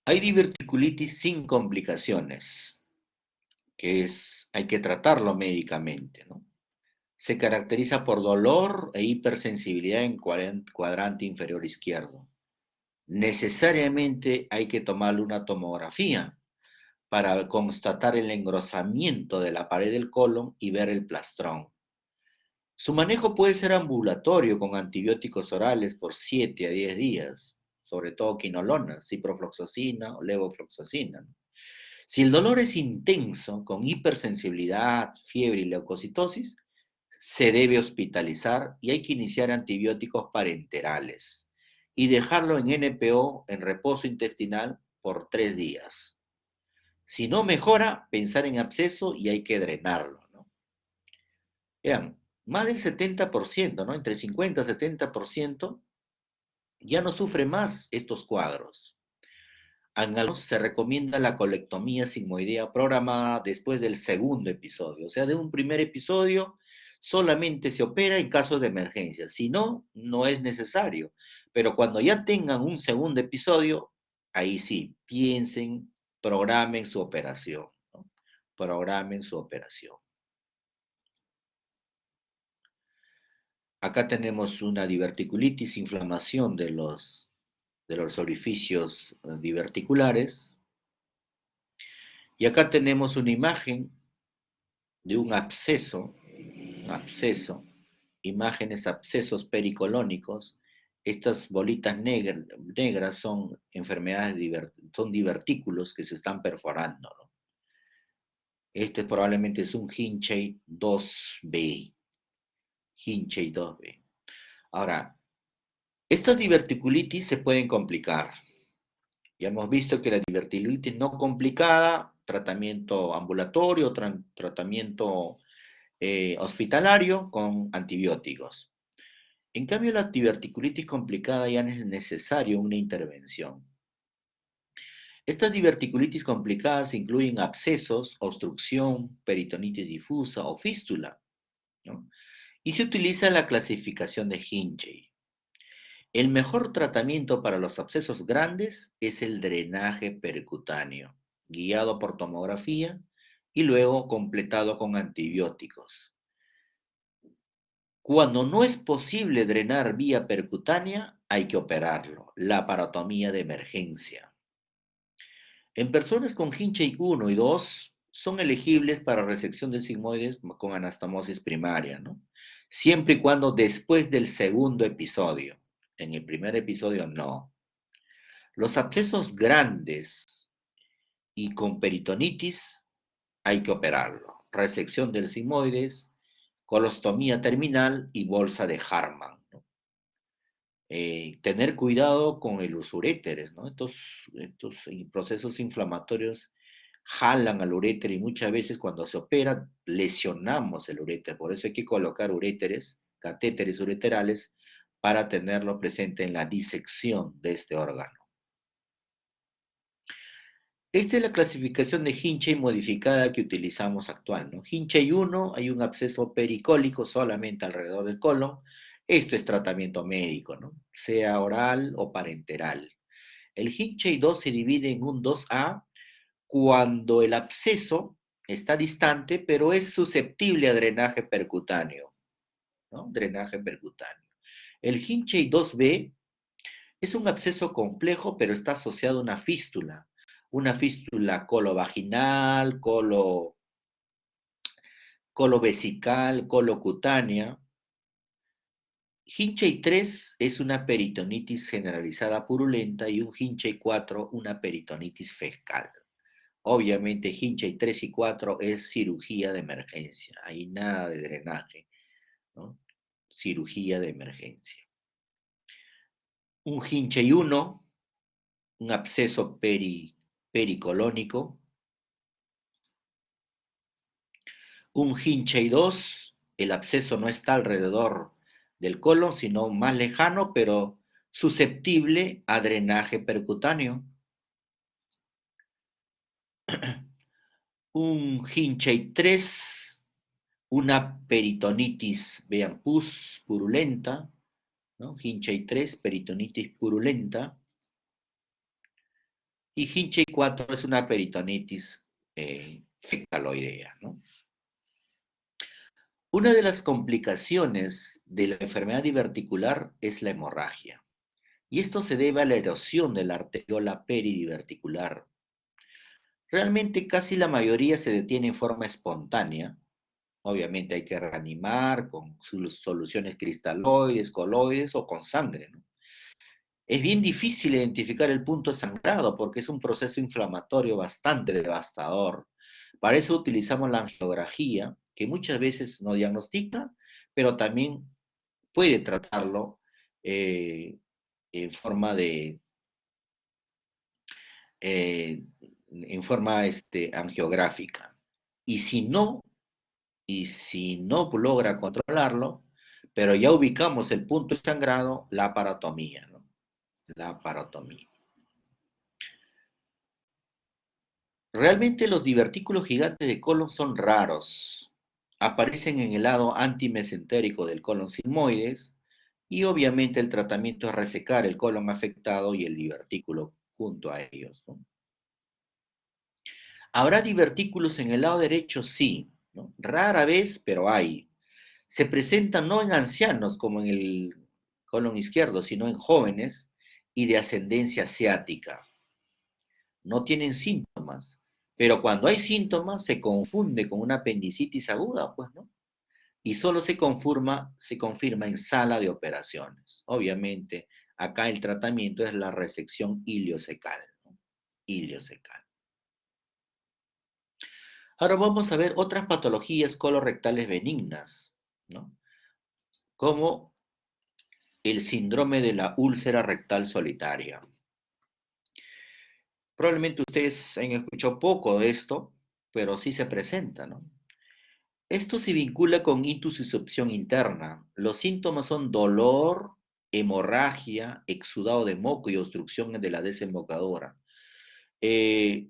Speaker 1: Hay diverticulitis sin complicaciones, hay que tratarlo médicamente, ¿no? Se caracteriza por dolor e hipersensibilidad en cuadrante inferior izquierdo. Necesariamente hay que tomarle una tomografía para constatar el engrosamiento de la pared del colon y ver el plastrón. Su manejo puede ser ambulatorio con antibióticos orales por 7 a 10 días, sobre todo quinolonas, ciprofloxacina o levofloxacina. Si el dolor es intenso, con hipersensibilidad, fiebre y leucocitosis, se debe hospitalizar y hay que iniciar antibióticos parenterales y dejarlo en NPO, en reposo intestinal, por 3 días. Si no mejora, pensar en absceso y hay que drenarlo, ¿no? Vean, más del 70%, ¿no? Entre 50 y 70% ya no sufre más estos cuadros. En algunos se recomienda la colectomía sigmoidea programada después del segundo episodio. O sea, de un primer episodio solamente se opera en casos de emergencia. Si no, no es necesario. Pero cuando ya tengan un segundo episodio, ahí sí, piensen, programen su operación, ¿no? Programen su operación. Acá tenemos una diverticulitis, inflamación de los orificios diverticulares. Y acá tenemos una imagen de un absceso, imágenes abscesos pericolónicos. Estas bolitas negras son enfermedades, son divertículos que se están perforando, ¿no? Este probablemente es un Hinchey 2B. Hinchey 2B. Ahora, estas diverticulitis se pueden complicar. Ya hemos visto que la diverticulitis no complicada, tratamiento ambulatorio, tratamiento hospitalario con antibióticos. En cambio, la diverticulitis complicada ya no es necesario una intervención. Estas diverticulitis complicadas incluyen abscesos, obstrucción, peritonitis difusa o fístula, ¿no? Y se utiliza la clasificación de Hinchey. El mejor tratamiento para los abscesos grandes es el drenaje percutáneo, guiado por tomografía y luego completado con antibióticos. Cuando no es posible drenar vía percutánea, hay que operarlo, la parotomía de emergencia. En personas con Hinchey 1 y 2 son elegibles para resección del sigmoides con anastomosis primaria, ¿no? Siempre y cuando después del segundo episodio. En el primer episodio no. Los abscesos grandes y con peritonitis hay que operarlo. Resección del sigmoides, colostomía terminal y bolsa de Harman, ¿no? Tener cuidado con los uréteres, ¿no? Estos procesos inflamatorios jalan al uréter y muchas veces cuando se opera lesionamos el uréter. Por eso hay que colocar uréteres, catéteres ureterales, para tenerlo presente en la disección de este órgano. Esta es la clasificación de Hinchey modificada que utilizamos actual, ¿no? Hinchey 1, hay un absceso pericólico solamente alrededor del colon. Esto es tratamiento médico, ¿no? Sea oral o parenteral. El Hinchey 2 se divide en un 2A cuando el absceso está distante, pero es susceptible a drenaje percutáneo, ¿no? Drenaje percutáneo. El Hinchey 2B es un absceso complejo, pero está asociado a una fístula colovaginal, colovesical, colocutánea. Hinchey 3 es una peritonitis generalizada purulenta y un Hinchey 4 una peritonitis fecal. Obviamente Hinchey 3 y 4 es cirugía de emergencia, ahí nada de drenaje, ¿no? Cirugía de emergencia. Un Hinchey 1, un absceso pericolónico. Un Hinchey 2, el absceso no está alrededor del colon, sino más lejano, pero susceptible a drenaje percutáneo. Un Hinchey 3, una peritonitis, vean, pus purulenta, ¿no? Hinchey 3, peritonitis purulenta. Y Hinchey 4 es una peritonitis fecaloidea, ¿no? Una de las complicaciones de la enfermedad diverticular es la hemorragia, y esto se debe a la erosión de la arteriola peridiverticular. Realmente casi la mayoría se detiene en forma espontánea. Obviamente hay que reanimar con soluciones cristaloides, coloides o con sangre, ¿no? Es bien difícil identificar el punto sangrado porque es un proceso inflamatorio bastante devastador. Para eso utilizamos la angiografía, que muchas veces no diagnostica, pero también puede tratarlo en forma de, eh, en forma angiográfica. Y si no, y si no logra controlarlo, pero ya ubicamos el punto de sangrado, la parotomía, ¿no? La parotomía. Realmente los divertículos gigantes de colon son raros. Aparecen en el lado antimesentérico del colon sigmoides y obviamente el tratamiento es resecar el colon afectado y el divertículo junto a ellos, ¿no? ¿Habrá divertículos en el lado derecho? Sí, ¿no? Rara vez, pero hay. Se presentan no en ancianos como en el colon izquierdo, sino en jóvenes y de ascendencia asiática. No tienen síntomas, pero cuando hay síntomas se confunde con una apendicitis aguda, pues, ¿no? Y solo se confirma en sala de operaciones. Obviamente, acá el tratamiento es la resección iliocecal, ¿no? Iliocecal. Ahora vamos a ver otras patologías colorectales benignas, ¿no? Como el síndrome de la úlcera rectal solitaria. Probablemente ustedes han escuchado poco de esto, pero sí se presenta, ¿no? Esto se vincula con intussuscepción interna. Los síntomas son dolor, hemorragia, exudado de moco y obstrucción de la desembocadura.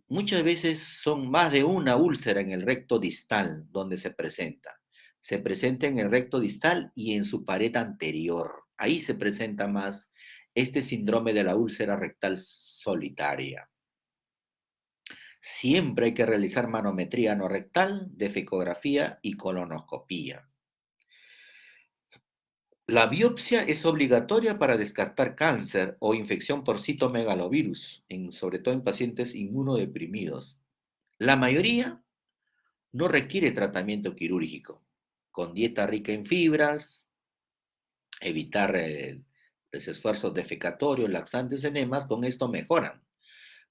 Speaker 1: Muchas veces son más de una úlcera en el recto distal donde se presenta. Se presenta en el recto distal y en su pared anterior. Ahí se presenta más este síndrome de la úlcera rectal solitaria. Siempre hay que realizar manometría anorrectal, defecografía y colonoscopía. La biopsia es obligatoria para descartar cáncer o infección por citomegalovirus, sobre todo en pacientes inmunodeprimidos. La mayoría no requiere tratamiento quirúrgico. Con dieta rica en fibras, evitar los esfuerzos defecatorios, laxantes, enemas, con esto mejoran.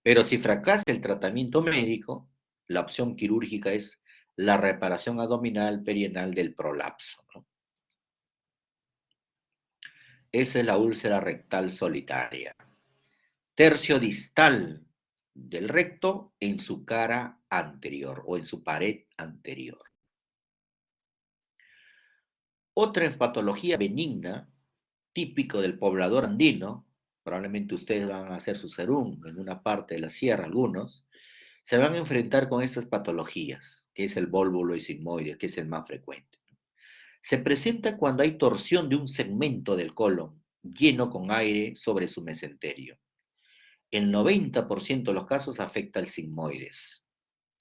Speaker 1: Pero si fracasa el tratamiento médico, la opción quirúrgica es la reparación abdominal perianal del prolapso, ¿no? Esa es la úlcera rectal solitaria. Tercio distal del recto en su cara anterior o en su pared anterior. Otra patología benigna, típico del poblador andino, probablemente ustedes van a hacer su serum en una parte de la sierra, algunos, se van a enfrentar con estas patologías, que es el vólvulo sigmoide, que es el más frecuente. Se presenta cuando hay torsión de un segmento del colon lleno con aire sobre su mesenterio. El 90% de los casos afecta al sigmoides.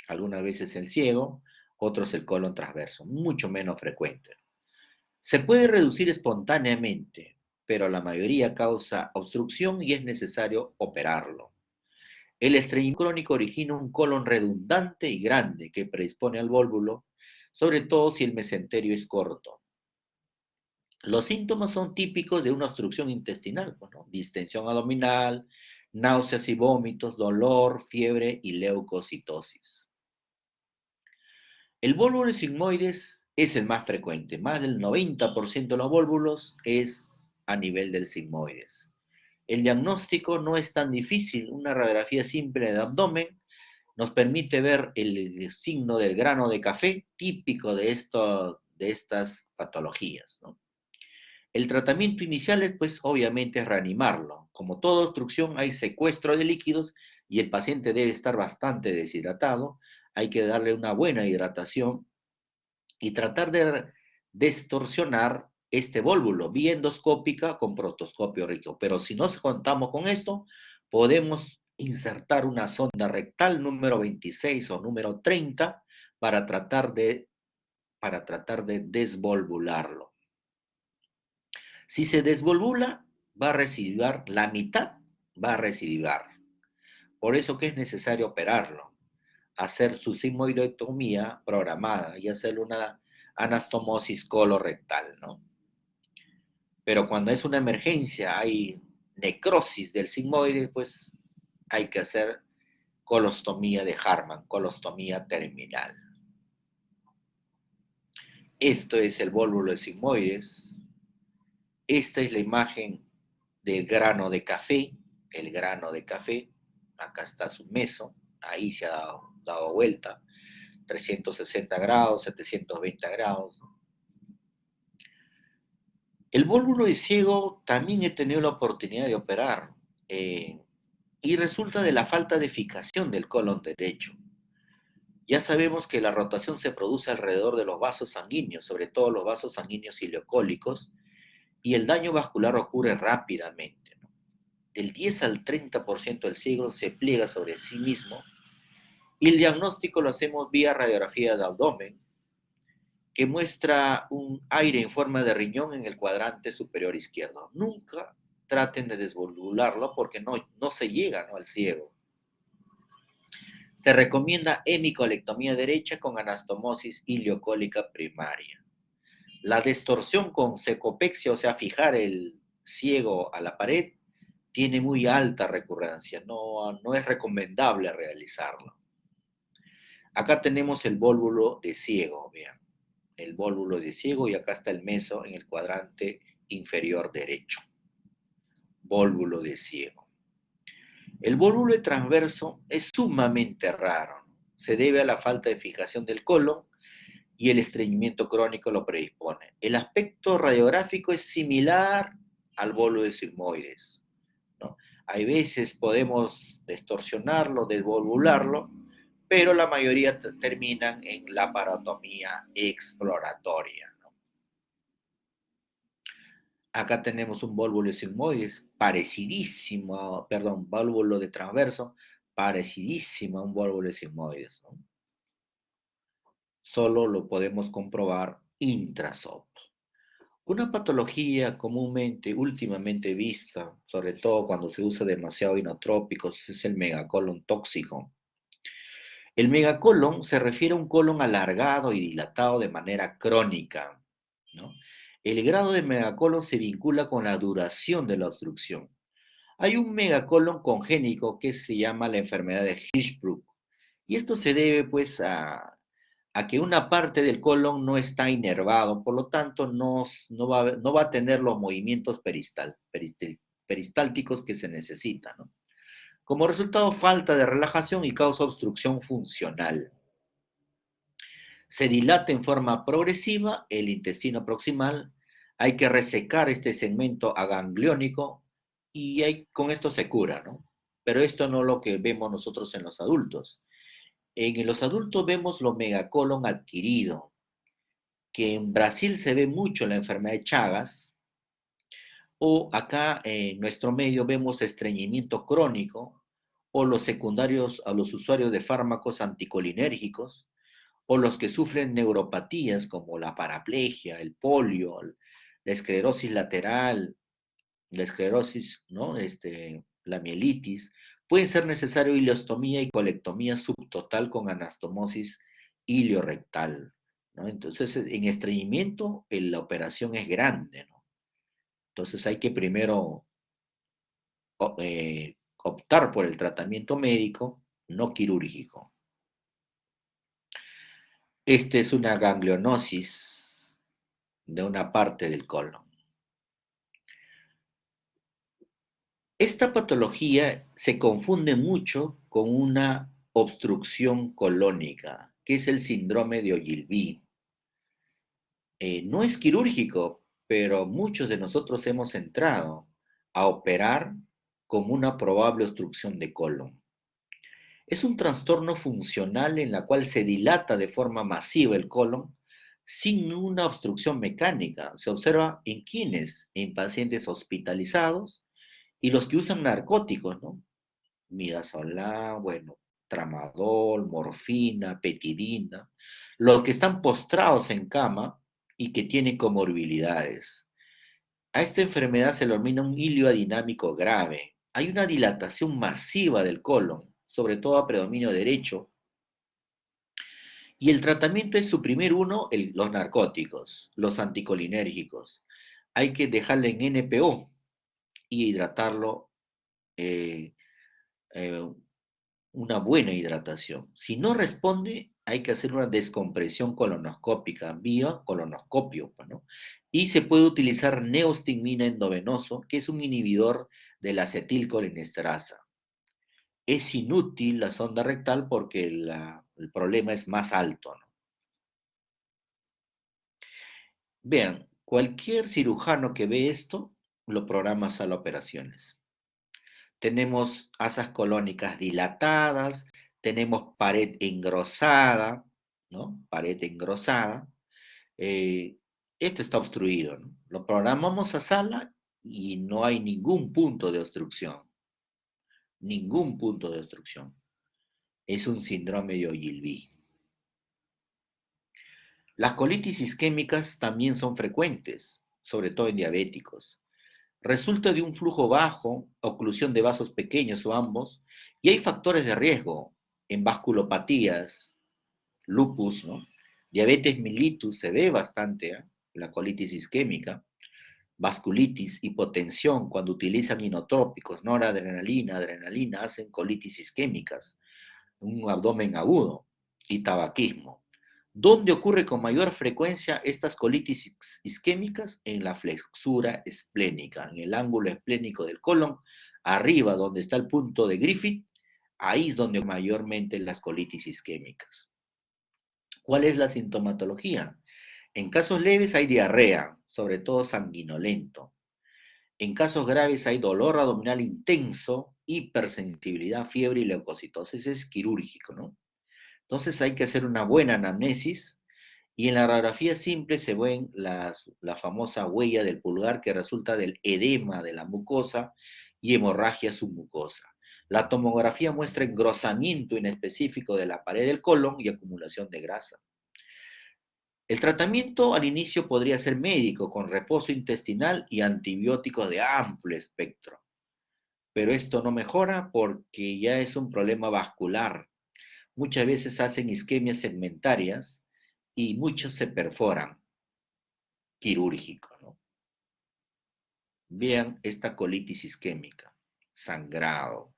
Speaker 1: Algunas veces el ciego, otros el colon transverso, mucho menos frecuente. Se puede reducir espontáneamente, pero la mayoría causa obstrucción y es necesario operarlo. El estreñimiento crónico origina un colon redundante y grande que predispone al vólvulo, sobre todo si el mesenterio es corto. Los síntomas son típicos de una obstrucción intestinal, ¿no? Distensión abdominal, náuseas y vómitos, dolor, fiebre y leucocitosis. El vólvulo sigmoides es el más frecuente, más del 90% de los vólvulos es a nivel del sigmoides. El diagnóstico no es tan difícil, una radiografía simple de abdomen nos permite ver el signo del grano de café típico de estas patologías, ¿no? El tratamiento inicial es, pues, obviamente, reanimarlo. Como toda obstrucción, hay secuestro de líquidos y el paciente debe estar bastante deshidratado. Hay que darle una buena hidratación y tratar de distorsionar este vólvulo vía endoscópica con proctoscopio rico. Pero si no contamos con esto, podemos insertar una sonda rectal número 26 o número 30 para tratar de desvolvularlo. Si se desvolvula, va a residuar la mitad, va a residuar. Por eso que es necesario operarlo, hacer su sigmoidectomía programada y hacer una anastomosis colorectal, ¿no? Pero cuando es una emergencia, hay necrosis del sigmoide, pues hay que hacer colostomía de Hartmann, colostomía terminal. Esto es el vólvulo de sigmoides. Esta es la imagen del grano de café, el grano de café. Acá está su meso, ahí se ha dado vuelta, 360 grados, 720 grados. El vólvulo de ciego también he tenido la oportunidad de operar eh, y resulta de la falta de fijación del colon derecho. Ya sabemos que la rotación se produce alrededor de los vasos sanguíneos, sobre todo los vasos sanguíneos ileocólicos, y el daño vascular ocurre rápidamente, ¿no? Del 10 al 30% del ciego se pliega sobre sí mismo y el diagnóstico lo hacemos vía radiografía de abdomen, que muestra un aire en forma de riñón en el cuadrante superior izquierdo. Nunca traten de desvolvularlo porque no se llega, ¿no?, al ciego. Se recomienda hemicolectomía derecha con anastomosis ileocólica primaria. La distorsión con secopexia, o sea, fijar el ciego a la pared, tiene muy alta recurrencia, no es recomendable realizarlo. Acá tenemos el vólvulo de ciego, vean, el vólvulo de ciego y acá está el meso en el cuadrante inferior derecho. Vólvulo de ciego. El vólvulo de transverso es sumamente raro, ¿no? Se debe a la falta de fijación del colon y el estreñimiento crónico lo predispone. El aspecto radiográfico es similar al vólvulo de sigmoides, ¿no? Hay veces podemos distorsionarlo, desvolvularlo, pero la mayoría terminan en laparotomía exploratoria, ¿no? Acá tenemos un vólvulo de sigmoides parecidísimo, perdón, vólvulo de transverso, parecidísimo a un vólvulo de sigmoides, ¿no? Solo lo podemos comprobar intrasoft. Una patología comúnmente, últimamente vista, sobre todo cuando se usa demasiado inotrópicos, es el megacolon tóxico. El megacolon se refiere a un colon alargado y dilatado de manera crónica, ¿no? El grado de megacolon se vincula con la duración de la obstrucción. Hay un megacolon congénico que se llama la enfermedad de Hirschsprung, y esto se debe pues a que una parte del colon no está inervado, por lo tanto no va a tener los movimientos peristálticos que se necesitan, ¿no? Como resultado, falta de relajación y causa obstrucción funcional. Se dilata en forma progresiva el intestino proximal, hay que resecar este segmento agangliónico y con esto se cura, ¿no? Pero esto no es lo que vemos nosotros en los adultos. En los adultos vemos lo megacolon adquirido, que en Brasil se ve mucho la enfermedad de Chagas, o acá en nuestro medio vemos estreñimiento crónico, o los secundarios a los usuarios de fármacos anticolinérgicos, o los que sufren neuropatías como la paraplegia, el polio, la esclerosis lateral, la esclerosis, ¿no? La mielitis, puede ser necesario ileostomía y colectomía subtotal con anastomosis iliorectal, ¿no? Entonces, en estreñimiento, la operación es grande, ¿no? Entonces hay que primero optar por el tratamiento médico, no quirúrgico. Esta es una ganglionosis de una parte del colon. Esta patología se confunde mucho con una obstrucción colónica, que es el síndrome de Ogilvy. No es quirúrgico, pero muchos de nosotros hemos entrado a operar como una probable obstrucción de colon. Es un trastorno funcional en la cual se dilata de forma masiva el colon sin una obstrucción mecánica. Se observa en quienes, en pacientes hospitalizados y los que usan narcóticos, ¿no? Midazolam, bueno, tramadol, morfina, petidina, los que están postrados en cama y que tienen comorbilidades. A esta enfermedad se le denomina un hilio adinámico grave. Hay una dilatación masiva del colon, sobre todo a predominio derecho, y el tratamiento es suprimir los narcóticos, los anticolinérgicos. Hay que dejarle en NPO y hidratarlo, eh, eh, una buena hidratación. Si no responde, hay que hacer una descompresión colonoscópica, vía colonoscopio, pues, ¿no? Y se puede utilizar neostigmina endovenoso, que es un inhibidor de la acetilcolinesterasa. Es inútil la sonda rectal porque el problema es más alto, ¿no? Vean, cualquier cirujano que ve esto, lo programa a sala de operaciones. Tenemos asas colónicas dilatadas, tenemos pared engrosada, ¿no? Pared engrosada. eh, Esto está obstruido, ¿no? Lo programamos a sala y no hay ningún punto de obstrucción, ningún punto de obstrucción. Es un síndrome de Ogilvy. Las colitis isquémicas también son frecuentes, sobre todo en diabéticos. Resulta de un flujo bajo, oclusión de vasos pequeños o ambos, y hay factores de riesgo en vasculopatías, lupus, ¿no? Diabetes mellitus se ve bastante, ¿eh? La colitis isquémica, vasculitis, hipotensión, cuando utilizan inotrópicos, noradrenalina, adrenalina, hacen colitis isquémicas, un abdomen agudo, y tabaquismo. ¿Dónde ocurre con mayor frecuencia estas colitis isquémicas? En la flexura esplénica, en el ángulo esplénico del colon, arriba donde está el punto de Griffith, ahí es donde mayormente las colitis isquémicas. ¿Cuál es la sintomatología? En casos leves hay diarrea, sobre todo sanguinolento. En casos graves hay dolor abdominal intenso, hipersensibilidad, fiebre y leucocitosis. Es quirúrgico, ¿no? Entonces hay que hacer una buena anamnesis y en la radiografía simple se ven la famosa huella del pulgar que resulta del edema de la mucosa y hemorragia submucosa. La tomografía muestra engrosamiento inespecífico de la pared del colon y acumulación de grasa. El tratamiento al inicio podría ser médico, con reposo intestinal y antibióticos de amplio espectro, pero esto no mejora porque ya es un problema vascular. Muchas veces hacen isquemias segmentarias y muchos se perforan, quirúrgico, ¿no? Vean esta colitis isquémica, sangrado,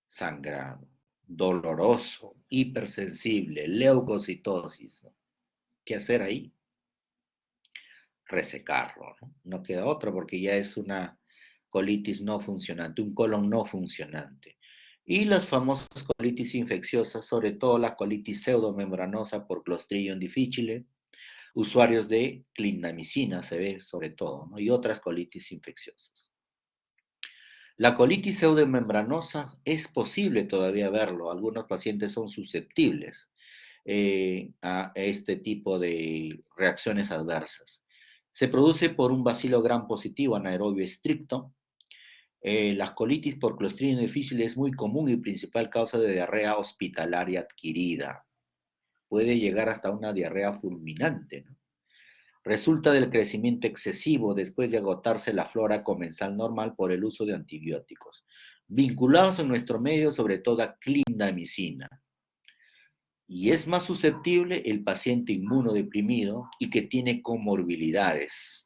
Speaker 1: sangrado, doloroso, hipersensible, leucocitosis, ¿no? ¿Qué hacer ahí? Resecarlo, ¿no? No queda otra porque ya es una colitis no funcionante, un colon no funcionante. Y las famosas colitis infecciosas, sobre todo la colitis pseudomembranosa por Clostridium difficile, usuarios de clindamicina se ve sobre todo, ¿no? Y otras colitis infecciosas. La colitis pseudomembranosa es posible todavía verlo, algunos pacientes son susceptibles a este tipo de reacciones adversas. Se produce por un bacilo gram positivo anaerobio estricto. La colitis por Clostridium difficile es muy común y principal causa de diarrea hospitalaria adquirida. Puede llegar hasta una diarrea fulminante, ¿no? Resulta del crecimiento excesivo después de agotarse la flora comensal normal por el uso de antibióticos, vinculados en nuestro medio sobre todo a clindamicina. Y es más susceptible el paciente inmunodeprimido y que tiene comorbilidades.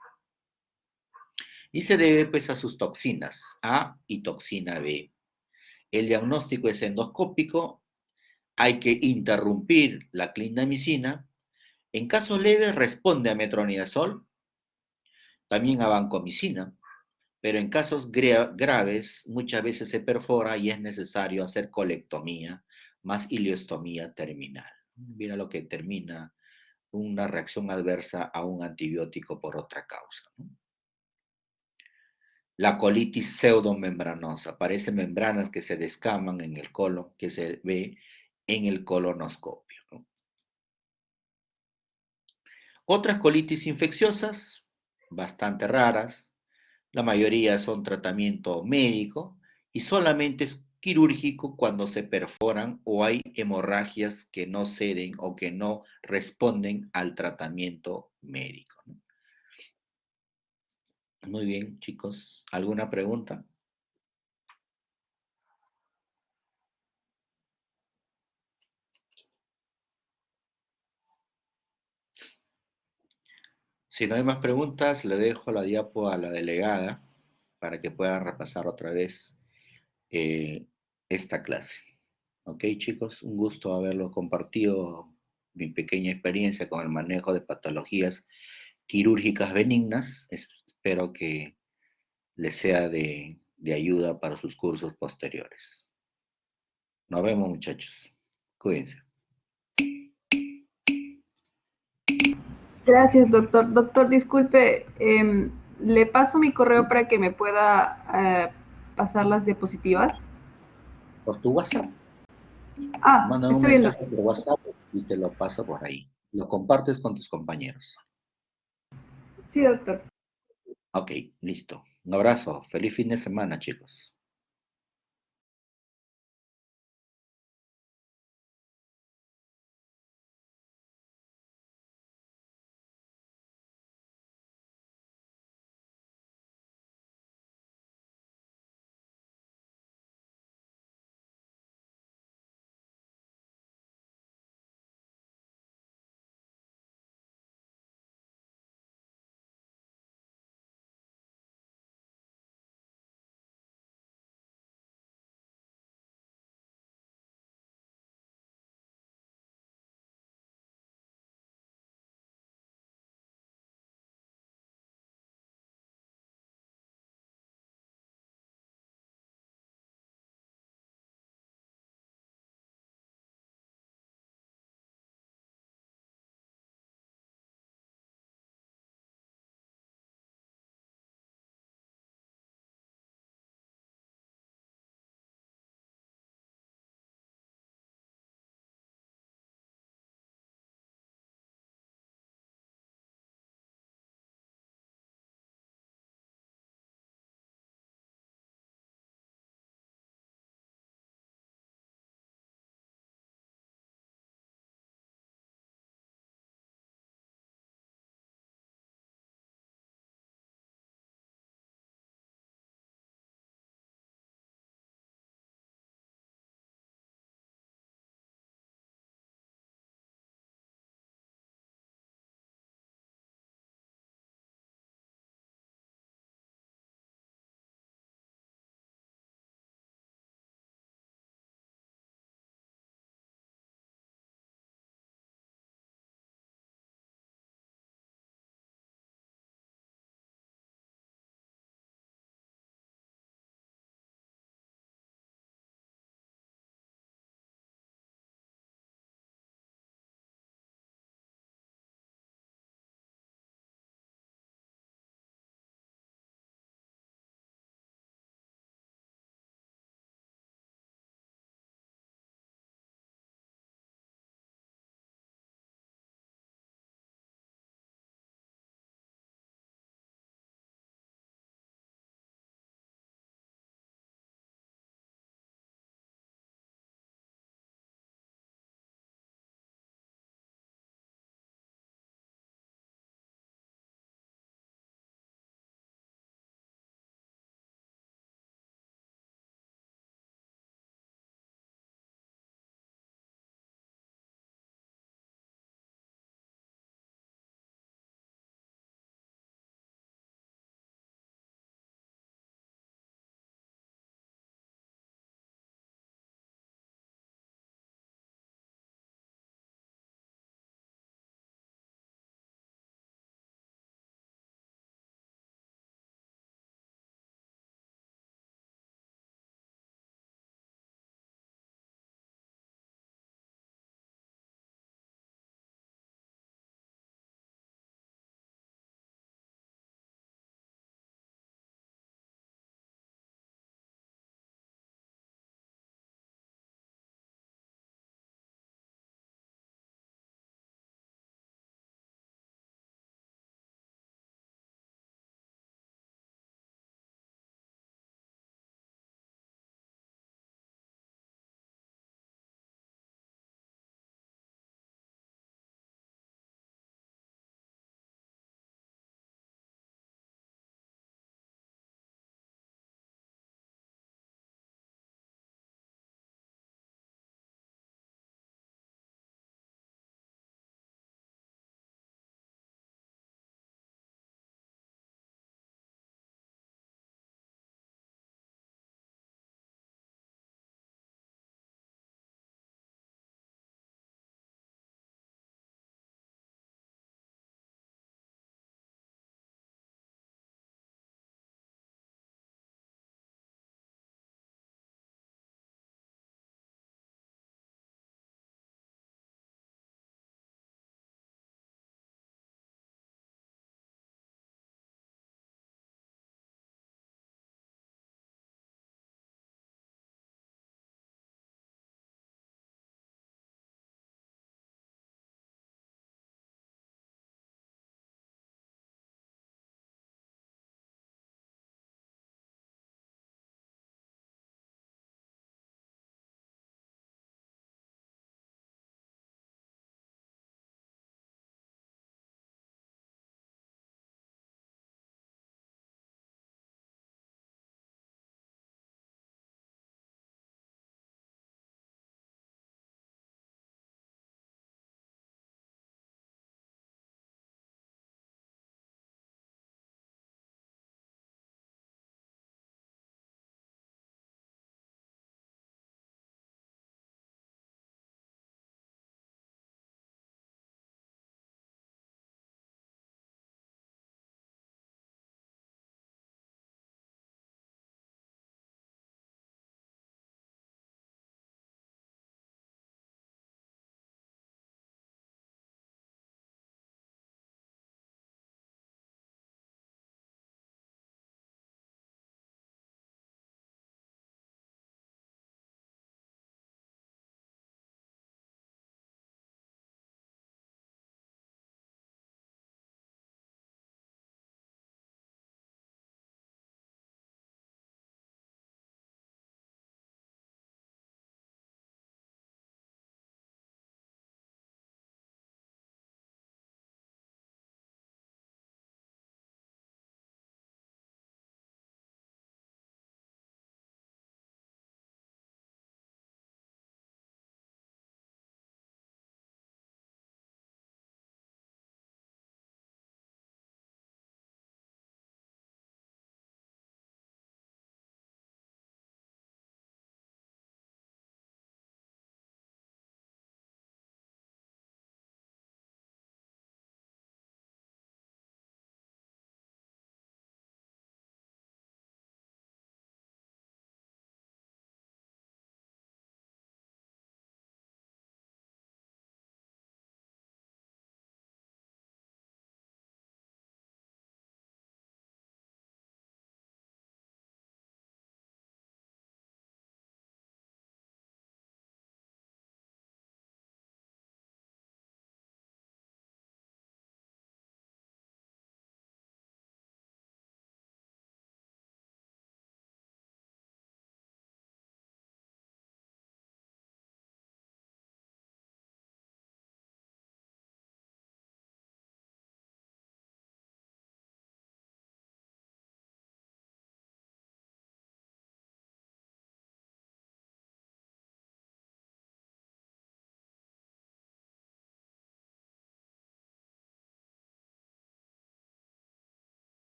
Speaker 1: Y se debe pues a sus toxinas A y toxina B. El diagnóstico es endoscópico, hay que interrumpir la clindamicina. En casos leves responde a metronidazol, también a vancomicina, pero en casos graves muchas veces se perfora y es necesario hacer colectomía más ileostomía terminal. Mira lo que termina una reacción adversa a un antibiótico por otra causa, ¿no? La colitis pseudomembranosa, parece membranas que se descaman en el colon, que se ve en el colonoscopio, ¿no? Otras colitis infecciosas, bastante raras, la mayoría son tratamiento médico y solamente es quirúrgico cuando se perforan o hay hemorragias que no ceden o que no responden al tratamiento médico, ¿no? Muy bien, chicos. ¿Alguna pregunta? Si no hay más preguntas, le dejo la diapo a la delegada para que puedan repasar otra vez eh, esta clase. Ok, chicos, un gusto haberlo compartido, mi pequeña experiencia con el manejo de patologías quirúrgicas benignas. Espero que les sea de ayuda para sus cursos posteriores. Nos vemos, muchachos. Cuídense.
Speaker 2: Gracias, doctor. Doctor, disculpe, ¿le paso mi correo para que me pueda pasar las diapositivas?
Speaker 1: Por tu WhatsApp.
Speaker 2: Ah,
Speaker 1: Manda un
Speaker 2: está bien,
Speaker 1: mensaje
Speaker 2: doctor.
Speaker 1: por WhatsApp y te lo paso por ahí. Lo compartes con tus compañeros.
Speaker 2: Sí, doctor.
Speaker 1: Ok, listo. Un abrazo. Feliz fin de semana, chicos.